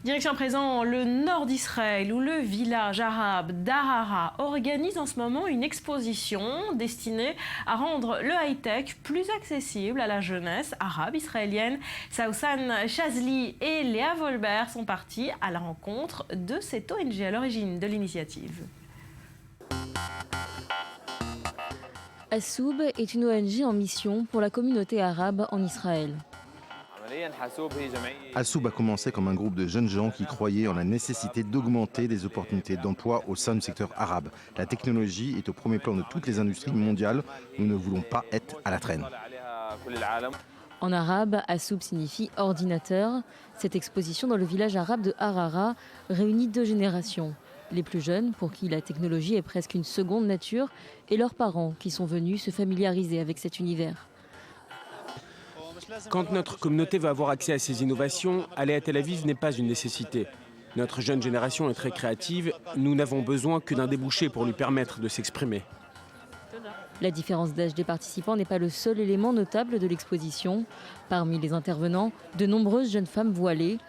Direction à présent le nord d'Israël où le village arabe d'Harara organise en ce moment une exposition destinée à rendre le high-tech plus accessible à la jeunesse arabe israélienne. Saoussan Chazli et Léa Volbert sont partis à la rencontre de cette ONG à l'origine de l'initiative. Assoub est une ONG en mission pour la communauté arabe en Israël. Assoub a commencé comme un groupe de jeunes gens qui croyaient en la nécessité d'augmenter les opportunités d'emploi au sein du secteur arabe. La technologie est au premier plan de toutes les industries mondiales. Nous ne voulons pas être à la traîne. En arabe, Assoub signifie ordinateur. Cette exposition dans le village arabe de Harara réunit 2 générations. Les plus jeunes, pour qui la technologie est presque une seconde nature, et leurs parents, qui sont venus se familiariser avec cet univers. Quand notre communauté va avoir accès à ces innovations, aller à Tel Aviv n'est pas une nécessité. Notre jeune génération est très créative, nous n'avons besoin que d'un débouché pour lui permettre de s'exprimer. La différence d'âge des participants n'est pas le seul élément notable de l'exposition. Parmi les intervenants, de nombreuses jeunes femmes voilées.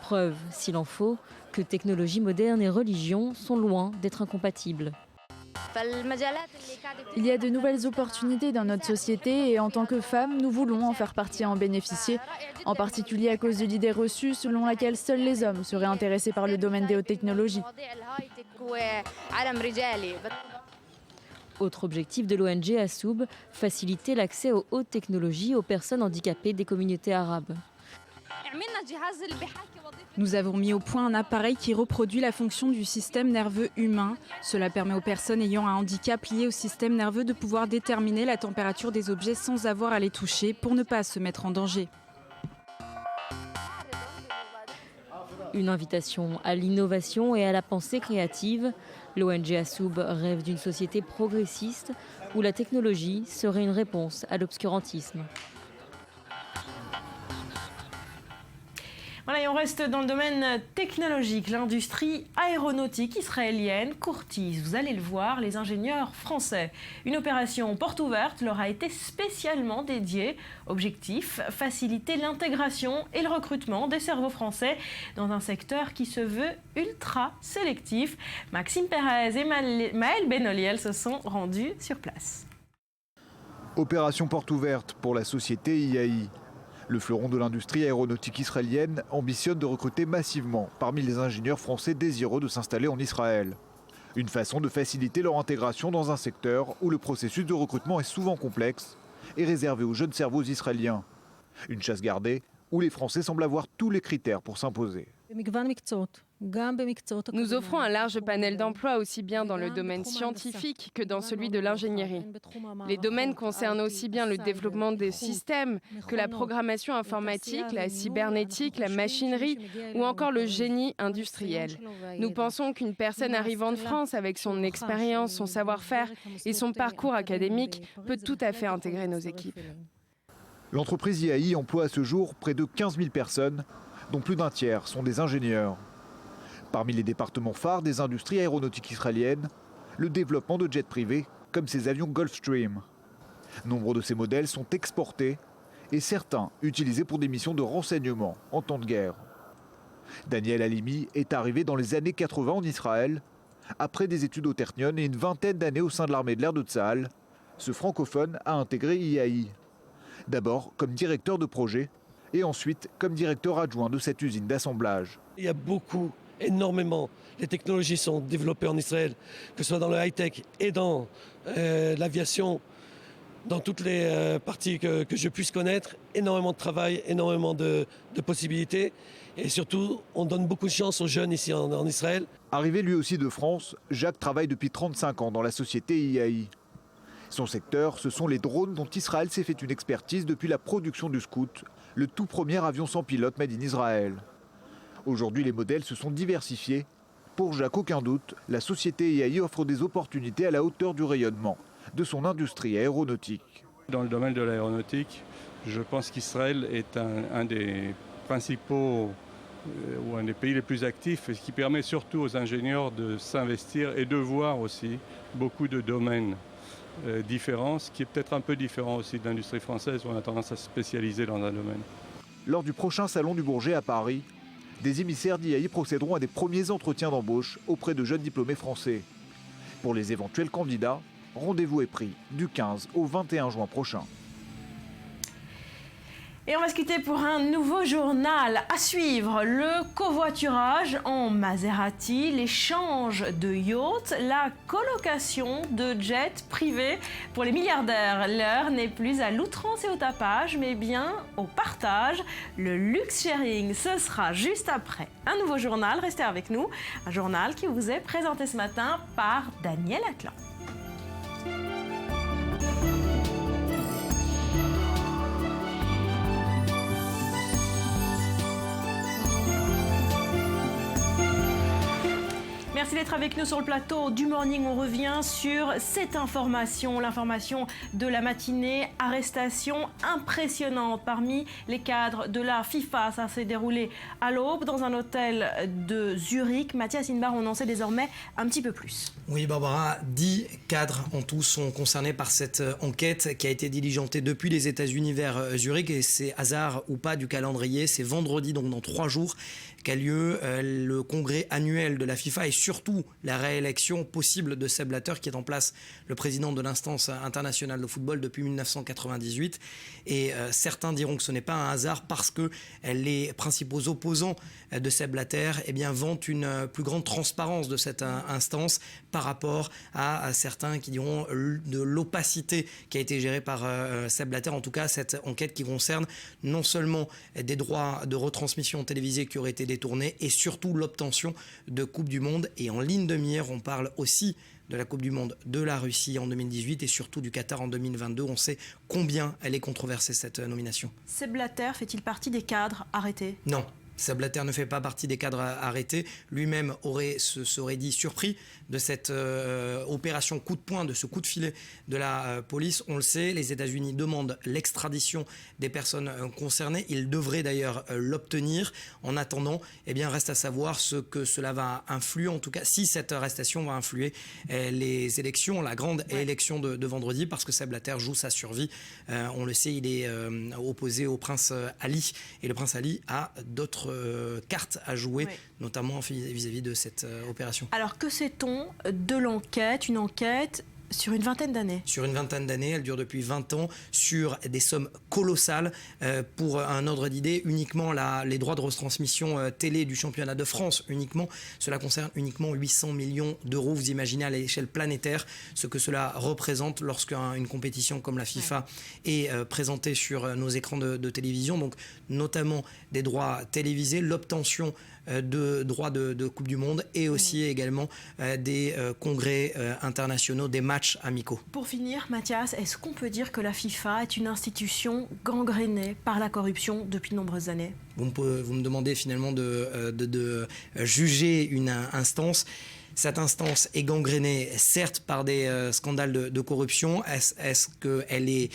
Preuve, s'il en faut, que technologie moderne et religion sont loin d'être incompatibles. Il y a de nouvelles opportunités dans notre société et en tant que femmes, nous voulons en faire partie et en bénéficier, en particulier à cause de l'idée reçue selon laquelle seuls les hommes seraient intéressés par le domaine des hautes technologies. Autre objectif de l'ONG Assoub, faciliter l'accès aux hautes technologies aux personnes handicapées des communautés arabes. Nous avons mis au point un appareil qui reproduit la fonction du système nerveux humain. Cela permet aux personnes ayant un handicap lié au système nerveux de pouvoir déterminer la température des objets sans avoir à les toucher pour ne pas se mettre en danger. Une invitation à l'innovation et à la pensée créative. L'ONG Assoub rêve d'une société progressiste où la technologie serait une réponse à l'obscurantisme. Voilà, et on reste dans le domaine technologique. L'industrie aéronautique israélienne courtise, vous allez le voir, les ingénieurs français. Une opération porte ouverte leur a été spécialement dédiée. Objectif, faciliter l'intégration et le recrutement des cerveaux français dans un secteur qui se veut ultra sélectif. Maxime Perez et Maël Benoliel se sont rendus sur place. Opération porte ouverte pour la société IAI. Le fleuron de l'industrie aéronautique israélienne ambitionne de recruter massivement parmi les ingénieurs français désireux de s'installer en Israël. Une façon de faciliter leur intégration dans un secteur où le processus de recrutement est souvent complexe et réservé aux jeunes cerveaux israéliens. Une chasse gardée où les Français semblent avoir tous les critères pour s'imposer. Nous offrons un large panel d'emplois aussi bien dans le domaine scientifique que dans celui de l'ingénierie. Les domaines concernent aussi bien le développement des systèmes que la programmation informatique, la cybernétique, la machinerie ou encore le génie industriel. Nous pensons qu'une personne arrivant de France avec son expérience, son savoir-faire et son parcours académique peut tout à fait intégrer nos équipes. L'entreprise IAI emploie à ce jour près de 15 000 personnes, dont plus d'un tiers sont des ingénieurs. Parmi les départements phares des industries aéronautiques israéliennes, le développement de jets privés, comme ces avions Gulfstream. Nombre de ces modèles sont exportés et certains utilisés pour des missions de renseignement en temps de guerre. Daniel Halimi est arrivé dans les années 80 en Israël, après des études au Technion et une vingtaine d'années au sein de l'armée de l'air de Tsahal. Ce francophone a intégré IAI. D'abord comme directeur de projet et ensuite comme directeur adjoint de cette usine d'assemblage. Il y a énormément. Les technologies sont développées en Israël, que ce soit dans le high-tech et dans l'aviation, dans toutes les parties que je puisse connaître. Énormément de travail, énormément de possibilités. Et surtout, on donne beaucoup de chance aux jeunes ici en Israël. Arrivé lui aussi de France, Jacques travaille depuis 35 ans dans la société IAI. Son secteur, ce sont les drones dont Israël s'est fait une expertise depuis la production du Scout, le tout premier avion sans pilote made in Israël. Aujourd'hui, les modèles se sont diversifiés. Pour Jacques, aucun doute, la société IAI offre des opportunités à la hauteur du rayonnement de son industrie aéronautique. Dans le domaine de l'aéronautique, je pense qu'Israël est un des principaux ou un des pays les plus actifs, et ce qui permet surtout aux ingénieurs de s'investir et de voir aussi beaucoup de domaines différents, ce qui est peut-être un peu différent aussi de l'industrie française où on a tendance à se spécialiser dans un domaine. Lors du prochain salon du Bourget à Paris, des émissaires d'IAI procéderont à des premiers entretiens d'embauche auprès de jeunes diplômés français. Pour les éventuels candidats, rendez-vous est pris du 15 au 21 juin prochain. Et on va se quitter pour un nouveau journal à suivre. Le covoiturage en Maserati, l'échange de yachts, la colocation de jets privés pour les milliardaires. L'heure n'est plus à l'outrance et au tapage, mais bien au partage. Le luxe sharing, ce sera juste après un nouveau journal. Restez avec nous. Un journal qui vous est présenté ce matin par Daniel Atlan. Merci d'être avec nous sur le plateau du Morning. On revient sur cette information, l'information de la matinée. Arrestation impressionnante parmi les cadres de la FIFA. Ça s'est déroulé à l'aube dans un hôtel de Zurich. Mathias Inbar, on en sait désormais un petit peu plus. Oui, Barbara, 10 cadres en tout sont concernés par cette enquête qui a été diligentée depuis les États-Unis vers Zurich. Et c'est hasard ou pas du calendrier, c'est vendredi, donc dans 3 jours, qu'a lieu le congrès annuel de la FIFA et surtout la réélection possible de Sepp Blatter, qui est en place le président de l'instance internationale de football depuis 1998. Et certains diront que ce n'est pas un hasard parce que les principaux opposants de Sepp Blatter vantent une plus grande transparence de cette instance par rapport à certains qui diront de l'opacité qui a été gérée par Sepp Blatter. En tout cas, cette enquête qui concerne non seulement des droits de retransmission télévisée qui auraient été détournés et surtout l'obtention de Coupe du Monde. Et en ligne de mire, on parle aussi de la Coupe du Monde de la Russie en 2018 et surtout du Qatar en 2022. On sait combien elle est controversée, cette nomination. Sepp Blatter fait-il partie des cadres arrêtés ? Non. Sepp Blatter ne fait pas partie des cadres arrêtés. Lui-même se serait dit surpris de cette opération coup de poing, de ce coup de filet de la police. On le sait, les États-Unis demandent l'extradition des personnes concernées. Ils devraient d'ailleurs l'obtenir. En attendant, reste à savoir ce que cela va influer. En tout cas, si cette arrestation va influer les élections, la grande élection de vendredi, parce que Sepp Blatter joue sa survie. On le sait, il est opposé au prince Ali. Et le prince Ali a d'autres cartes à jouer, notamment vis-à-vis de cette opération. Alors que sait-on de l'enquête, une enquête sur une vingtaine d'années? Sur une vingtaine d'années, elle dure depuis 20 ans, sur des sommes colossales. Pour un ordre d'idée, uniquement les droits de retransmission télé du championnat de France, uniquement, cela concerne uniquement 800 millions d'euros. Vous imaginez à l'échelle planétaire ce que cela représente lorsqu'une compétition comme la FIFA est présentée sur nos écrans de télévision. Donc notamment des droits télévisés, l'obtention de droits de Coupe du Monde et aussi également des congrès internationaux, des matchs amicaux. Pour finir, Mathias, est-ce qu'on peut dire que la FIFA est une institution gangrénée par la corruption depuis de nombreuses années ? Vous me demandez finalement de juger une instance. Cette instance est gangrénée, certes, par des scandales de corruption. Est-ce qu'elle est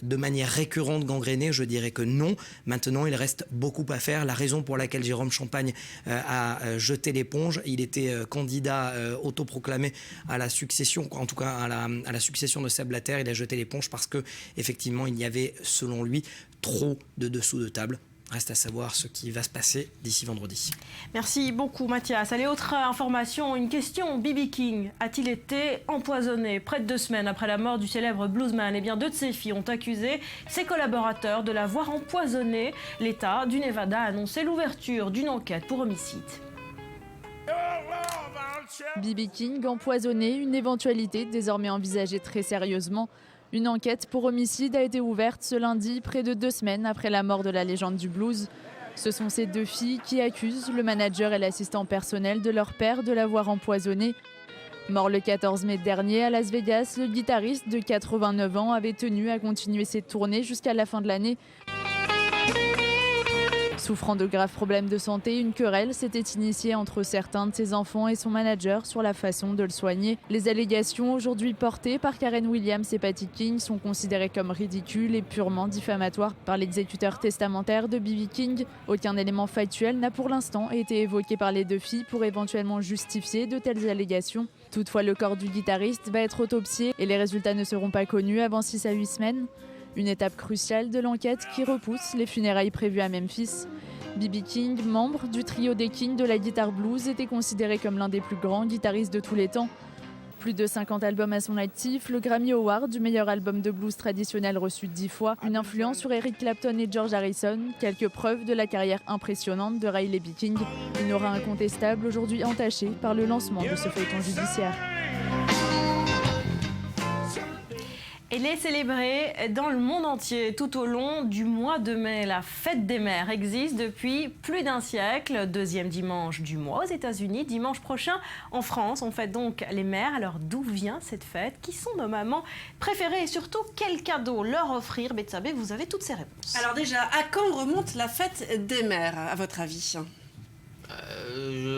de manière récurrente gangrénée ? Je dirais que non. Maintenant, il reste beaucoup à faire. La raison pour laquelle Jérôme Champagne a jeté l'éponge, il était candidat autoproclamé à la succession, en tout cas à la succession de Sepp Blatter. Il a jeté l'éponge parce que, effectivement, il y avait, selon lui, trop de dessous de table. Reste à savoir ce qui va se passer d'ici vendredi. Merci beaucoup Mathias. Allez, autre information, une question. B.B. King a-t-il été empoisonné près de 2 semaines après la mort du célèbre bluesman? Eh bien, 2 de ses filles ont accusé ses collaborateurs de l'avoir empoisonné. L'État du Nevada a annoncé l'ouverture d'une enquête pour homicide. B.B. King empoisonné, une éventualité désormais envisagée très sérieusement. Une enquête pour homicide a été ouverte ce lundi, près de 2 semaines après la mort de la légende du blues. Ce sont ces 2 filles qui accusent le manager et l'assistant personnel de leur père de l'avoir empoisonné. Mort le 14 mai dernier à Las Vegas, le guitariste de 89 ans avait tenu à continuer ses tournées jusqu'à la fin de l'année. Souffrant de graves problèmes de santé, une querelle s'était initiée entre certains de ses enfants et son manager sur la façon de le soigner. Les allégations aujourd'hui portées par Karen Williams et Patty King sont considérées comme ridicules et purement diffamatoires par l'exécuteur testamentaire de B.B. King. Aucun élément factuel n'a pour l'instant été évoqué par les 2 filles pour éventuellement justifier de telles allégations. Toutefois, le corps du guitariste va être autopsié et les résultats ne seront pas connus avant 6 à 8 semaines. Une étape cruciale de l'enquête qui repousse les funérailles prévues à Memphis. B.B. King, membre du trio des Kings de la guitare blues, était considéré comme l'un des plus grands guitaristes de tous les temps. Plus de 50 albums à son actif, le Grammy Award du meilleur album de blues traditionnel reçu 10 fois, une influence sur Eric Clapton et George Harrison, quelques preuves de la carrière impressionnante de Riley B. King, une aura incontestable aujourd'hui entachée par le lancement de ce feuilleton judiciaire. Elle est célébrée dans le monde entier tout au long du mois de mai. La fête des mères existe depuis plus d'un siècle. Deuxième dimanche du mois aux États-Unis, dimanche prochain en France. On fête donc les mères. Alors d'où vient cette fête? Qui sont nos mamans préférées et surtout quel cadeau leur offrir? Betsabé, vous avez toutes ces réponses. Alors déjà, à quand remonte la fête des mères, à votre avis?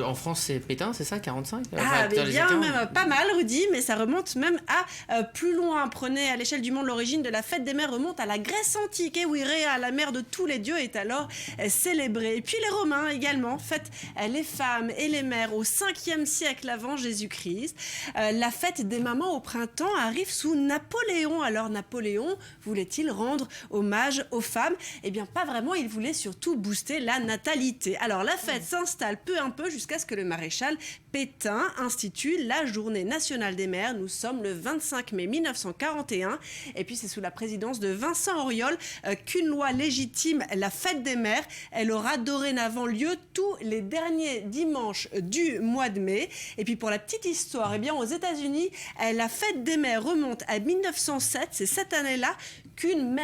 En France, c'est Pétain, c'est ça, 45? Ah, mais bien, même pas mal, Rudy, mais ça remonte même à plus loin. Prenez à l'échelle du monde l'origine de la fête des mères remonte à la Grèce antique. Et oui, Rhea, la mère de tous les dieux, est alors célébrée. Et puis les Romains également fêtent les femmes et les mères au 5e siècle avant Jésus-Christ. La fête des mamans au printemps arrive sous Napoléon. Alors Napoléon voulait-il rendre hommage aux femmes? Eh bien, pas vraiment, il voulait surtout booster la natalité. Alors la fête s'installe peu à peu jusqu'à ce que le maréchal Pétain institue la Journée nationale des mères. Nous sommes le 25 mai 1941 et puis c'est sous la présidence de Vincent Auriol qu'une loi légitime la fête des mères. Elle aura dorénavant lieu tous les derniers dimanches du mois de mai. Et puis pour la petite histoire, eh bien aux États-Unis, la fête des mères remonte à 1907. C'est cette année-là qu'une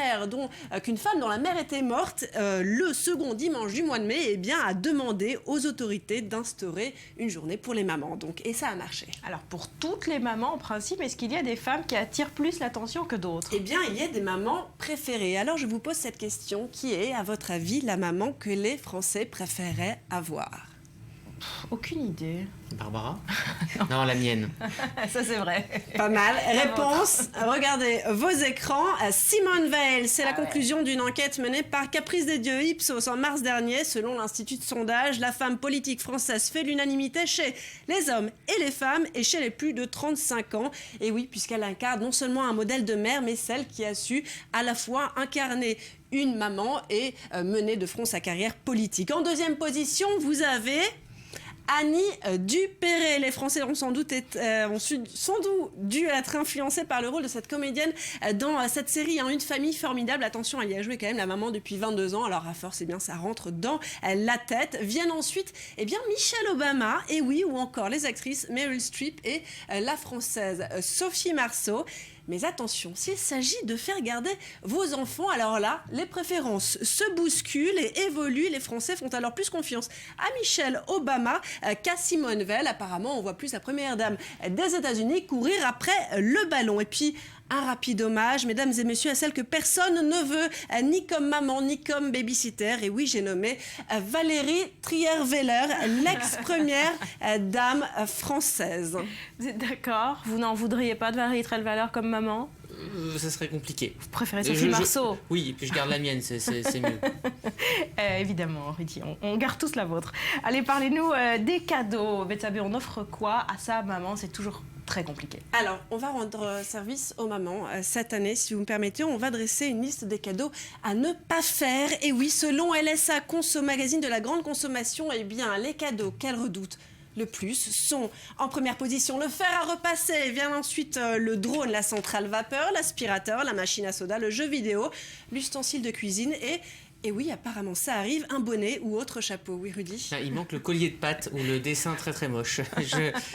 femme dont la mère était morte le second dimanche du mois de mai, eh bien, a demandé aux autorités d'instaurer une journée pour les mamans. Et ça a marché. Alors pour toutes les mamans, en principe, est-ce qu'il y a des femmes qui attirent plus l'attention que d'autres? Eh bien, il y a des mamans préférées. Alors je vous pose cette question. Qui est, à votre avis, la maman que les Français préféraient avoir? Aucune idée. Barbara? Non, la mienne. Ça, c'est vrai. Pas mal. Réponse, regardez vos écrans. Simone Veil, c'est la conclusion d'une enquête menée par Caprice des Dieux Ipsos en mars dernier. Selon l'Institut de sondage, la femme politique française fait l'unanimité chez les hommes et les femmes et chez les plus de 35 ans. Et oui, puisqu'elle incarne non seulement un modèle de mère, mais celle qui a su à la fois incarner une maman et mener de front sa carrière politique. En deuxième position, vous avez Annie Dupéré. Les Français ont sans doute dû être influencés par le rôle de cette comédienne dans cette série Une famille formidable. Attention, elle y a joué quand même la maman depuis 22 ans. Alors à force, eh bien, ça rentre dans la tête. Viennent ensuite Michelle Obama, et oui, ou encore les actrices Meryl Streep et la française Sophie Marceau. Mais attention, s'il s'agit de faire garder vos enfants, alors là, les préférences se bousculent et évoluent. Les Français font alors plus confiance à Michelle Obama qu'à Simone Veil. Apparemment, on voit plus la première dame des États-Unis courir après le ballon. Et puis, un rapide hommage, mesdames et messieurs, à celle que personne ne veut, ni comme maman, ni comme babysitter. Et oui, j'ai nommé Valérie Trierweiler, l'ex-première dame française. Vous êtes d'accord? Vous n'en voudriez pas de Valérie Trierweiler comme maman? Ça serait compliqué. Vous préférez Sophie Marceau? Oui, puis je garde la mienne, c'est mieux. Évidemment, Rudy, on garde tous la vôtre. Allez, parlez-nous des cadeaux. Betsabé, on offre quoi à sa maman? C'est toujours très compliqué. Alors, on va rendre service aux mamans. Cette année, si vous me permettez, on va dresser une liste des cadeaux à ne pas faire. Et oui, selon LSA Conso, magazine de la grande consommation, eh bien, les cadeaux qu'elle redoute le plus sont en première position le fer à repasser, vient ensuite le drone, la centrale vapeur, l'aspirateur, la machine à soda, le jeu vidéo, l'ustensile de cuisine et oui, apparemment, ça arrive, un bonnet ou autre chapeau. Oui, Rudy? Il manque le collier de pâtes ou le dessin très très moche.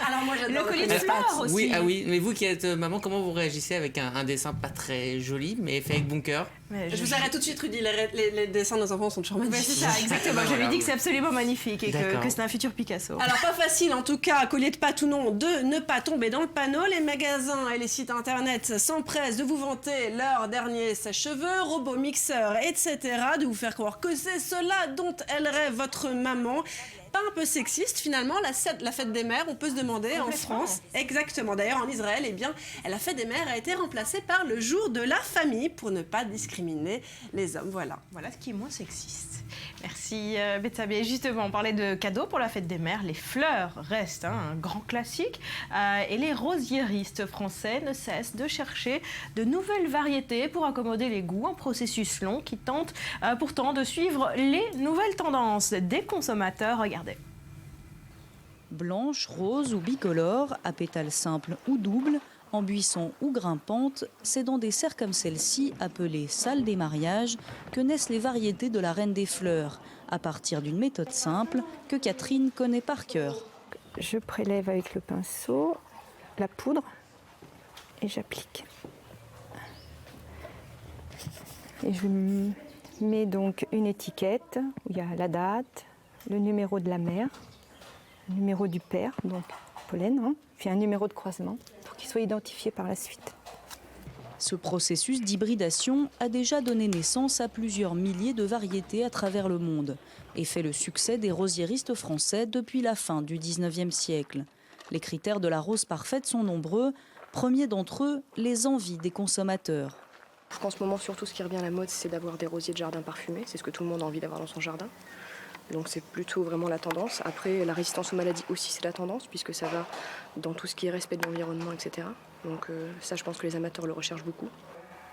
Alors moi, j'adore le collier de fleurs aussi. Oui, oui, mais vous qui êtes maman, comment vous réagissez avec un dessin pas très joli, mais fait avec bon cœur? Je vous arrête tout de suite, Rudy. Les dessins de nos enfants sont toujours magnifiques. C'est ça, exactement. J'avais dit que c'est absolument magnifique et que c'est un futur Picasso. Alors, pas facile, en tout cas, collier de pâtes ou non, de ne pas tomber dans le panneau. Les magasins et les sites internet s'empressent de vous vanter leur dernier sèche-cheveux, robot mixeur, etc., de vous faire croire que c'est cela dont elle rêve votre maman. Pas un peu sexiste finalement, la fête des mères, on peut se demander en France. Exactement, d'ailleurs en Israël, eh bien, la fête des mères a été remplacée par le jour de la famille pour ne pas discriminer les hommes. Voilà ce qui est moins sexiste. Merci Betsabé. Justement, on parlait de cadeaux pour la fête des mères. Les fleurs restent un grand classique et les rosiéristes français ne cessent de chercher de nouvelles variétés pour accommoder les goûts. Un processus long qui tente pourtant de suivre les nouvelles tendances des consommateurs. Regardez. Blanches, roses ou bicolores, à pétales simples ou doubles, en buisson ou grimpante, c'est dans des serres comme celle-ci, appelées salles des mariages, que naissent les variétés de la reine des fleurs, à partir d'une méthode simple que Catherine connaît par cœur. Je prélève avec le pinceau la poudre et j'applique. Et je mets donc une étiquette où il y a la date, le numéro de la mère, le numéro du père, donc pollen, puis un numéro de croisement pour qu'il soit identifié par la suite. Ce processus d'hybridation a déjà donné naissance à plusieurs milliers de variétés à travers le monde et fait le succès des rosiéristes français depuis la fin du 19e siècle. Les critères de la rose parfaite sont nombreux. Premier d'entre eux, les envies des consommateurs. En ce moment, surtout, ce qui revient à la mode, c'est d'avoir des rosiers de jardin parfumés. C'est ce que tout le monde a envie d'avoir dans son jardin. Donc c'est plutôt vraiment la tendance. Après, la résistance aux maladies aussi, c'est la tendance, puisque ça va dans tout ce qui est respect de l'environnement, etc. Donc ça, je pense que les amateurs le recherchent beaucoup.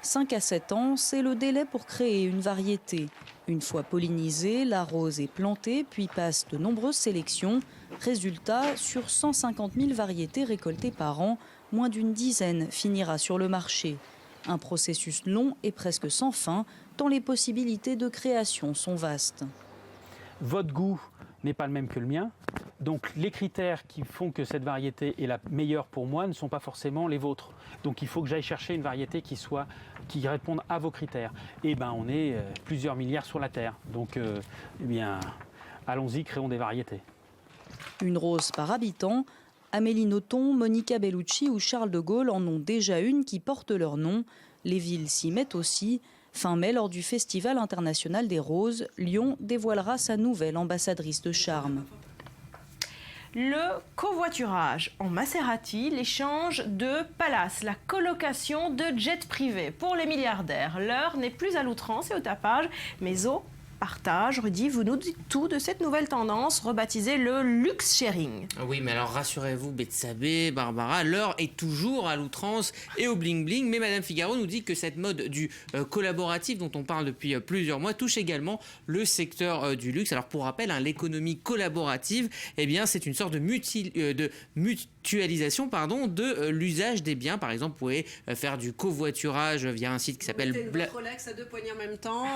5 à 7 ans, c'est le délai pour créer une variété. Une fois pollinisée, la rose est plantée, puis passe de nombreuses sélections. Résultat, sur 150 000 variétés récoltées par an, moins d'une dizaine finira sur le marché. Un processus long et presque sans fin, tant les possibilités de création sont vastes. Votre goût n'est pas le même que le mien, donc les critères qui font que cette variété est la meilleure pour moi ne sont pas forcément les vôtres. Donc il faut que j'aille chercher une variété qui réponde à vos critères. Et on est plusieurs milliards sur la Terre, donc allons-y, créons des variétés. Une rose par habitant. Amélie Nothomb, Monica Bellucci ou Charles de Gaulle en ont déjà une qui porte leur nom. Les villes s'y mettent aussi. Fin mai, lors du Festival international des roses, Lyon dévoilera sa nouvelle ambassadrice de charme. Le covoiturage en Maserati, l'échange de palaces, la colocation de jets privés pour les milliardaires. L'heure n'est plus à l'outrance et au tapage, mais au partage. Rudy, vous nous dites tout de cette nouvelle tendance rebaptisée le luxe sharing. Oui, mais alors rassurez-vous, Betsabé, Barbara, l'heure est toujours à l'outrance et au bling-bling. Mais Madame Figaro nous dit que cette mode du collaboratif dont on parle depuis plusieurs mois touche également le secteur du luxe. Alors pour rappel, l'économie collaborative, c'est une sorte de mutualisation de l'usage des biens. Par exemple, vous pouvez faire du covoiturage via un site qui s'appelle... Votre Rolex à 2 poignées en même temps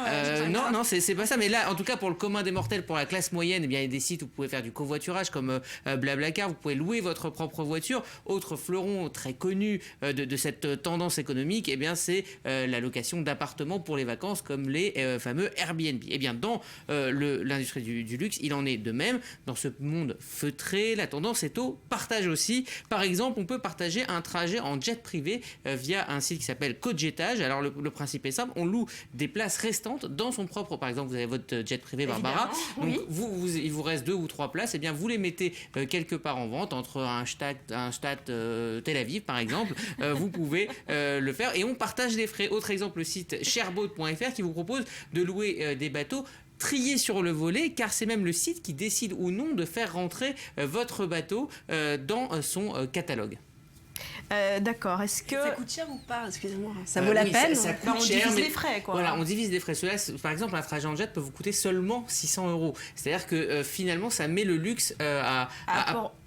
Non, c'est pas ça. Mais là, en tout cas, pour le commun des mortels, pour la classe moyenne, il y a des sites où vous pouvez faire du covoiturage comme Blablacar. Vous pouvez louer votre propre voiture. Autre fleuron très connu de cette tendance économique, c'est la location d'appartements pour les vacances comme les fameux Airbnb. Dans l'industrie du luxe, il en est de même. Dans ce monde feutré, la tendance est au partage aussi. Par exemple, on peut partager un trajet en jet privé via un site qui s'appelle Cojetage. Alors le principe est simple, on loue des places restantes dans son propre... Par exemple, vous avez votre jet privé, Barbara. Donc il vous reste 2 ou 3 places. Vous les mettez quelque part en vente, entre un stade Tel Aviv, par exemple. Vous pouvez le faire et on partage les frais. Autre exemple, le site shareboat.fr qui vous propose de louer des bateaux triés sur le volet, car c'est même le site qui décide ou non de faire rentrer votre bateau dans son catalogue. D'accord, est-ce que... Ça coûte cher ou pas? Excusez-moi. Ça vaut la peine? Ça coûte on cher, divise les frais, quoi. Voilà, on divise les frais. Par exemple, un trajet en jet peut vous coûter seulement 600 €. C'est-à-dire que finalement, ça met le luxe à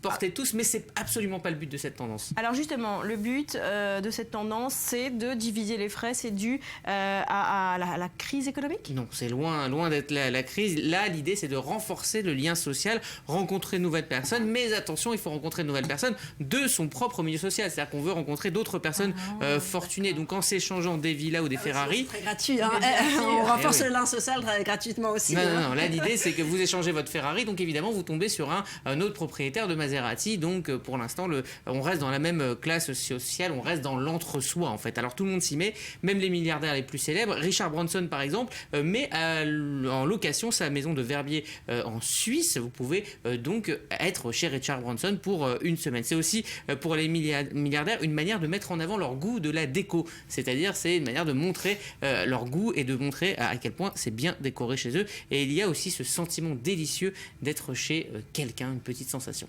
porter tous, mais c'est absolument pas le but de cette tendance. Alors justement, le but de cette tendance, c'est de diviser les frais. C'est dû à la crise économique? Non, c'est loin d'être la crise. Là, l'idée, c'est de renforcer le lien social, rencontrer de nouvelles personnes. Mais attention, il faut rencontrer de nouvelles personnes de son propre milieu social. C'est-à-dire qu'on veut rencontrer d'autres personnes fortunées. Donc en s'échangeant des villas ou des Ferrari... C'est très gratuit. On renforce le lien social gratuitement aussi. Non. Là, l'idée, c'est que vous échangez votre Ferrari. Donc évidemment, vous tombez sur un autre propriétaire de Maserati. Donc pour l'instant, on reste dans la même classe sociale. On reste dans l'entre-soi, en fait. Alors tout le monde s'y met. Même les milliardaires les plus célèbres. Richard Branson, par exemple, met en location sa maison de Verbier en Suisse. Vous pouvez donc être chez Richard Branson pour une semaine. C'est aussi pour les milliardaires une manière de mettre en avant leur goût de la déco. C'est-à-dire, c'est une manière de montrer leur goût et de montrer à quel point c'est bien décoré chez eux. Et il y a aussi ce sentiment délicieux d'être chez quelqu'un, une petite sensation.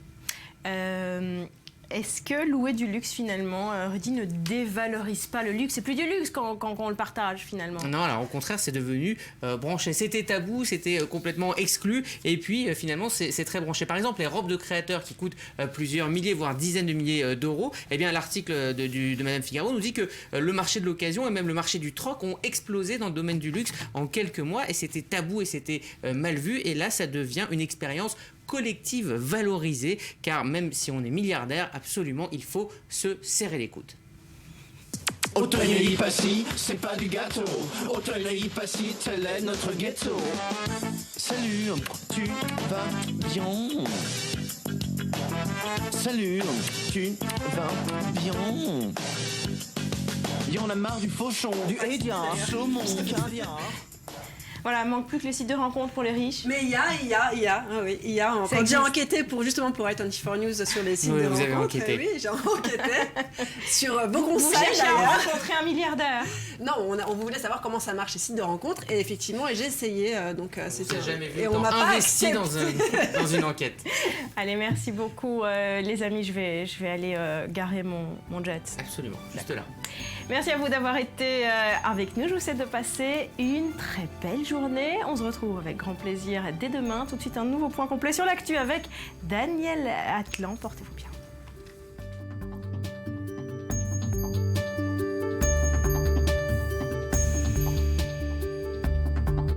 Est-ce que louer du luxe, finalement, Rudy, ne dévalorise pas le luxe? C'est plus du luxe quand on le partage, finalement. Non, alors au contraire, c'est devenu branché. C'était tabou, c'était complètement exclu. Et puis, finalement, c'est très branché. Par exemple, les robes de créateurs qui coûtent plusieurs milliers, voire dizaines de milliers d'euros. Eh bien, l'article de Madame Figaro nous dit que le marché de l'occasion et même le marché du troc ont explosé dans le domaine du luxe en quelques mois. Et c'était tabou et c'était mal vu. Et là, ça devient une expérience collective valorisée, car même si on est milliardaire, absolument, il faut se serrer les coudes. Hôtellerie Passy, c'est pas du gâteau. Hôtellerie Passy, tel est notre ghetto. Salut, tu vas bien? Salut, tu vas bien? Y'en a marre du fauchon, du hédia, saumon, caviar. Voilà, il manque plus que les sites de rencontres pour les riches. Mais il y a. Quand j'ai enquêté pour i24 News sur les sites de rencontres. Vous avez enquêté. Oui, j'ai enquêté sur vos conseils. Vous cherchez à rencontrer un milliardaire. Non, on voulait savoir comment ça marche les sites de rencontres et effectivement, j'ai essayé. C'était jamais vu. Et on m'a pas investi dans une enquête. Allez, merci beaucoup, les amis. Je vais aller garer mon jet. Absolument, juste là. Merci à vous d'avoir été avec nous. Je vous souhaite de passer une très belle journée. On se retrouve avec grand plaisir dès demain. Tout de suite, un nouveau point complet sur l'actu avec Daniel Atlan. Portez-vous bien.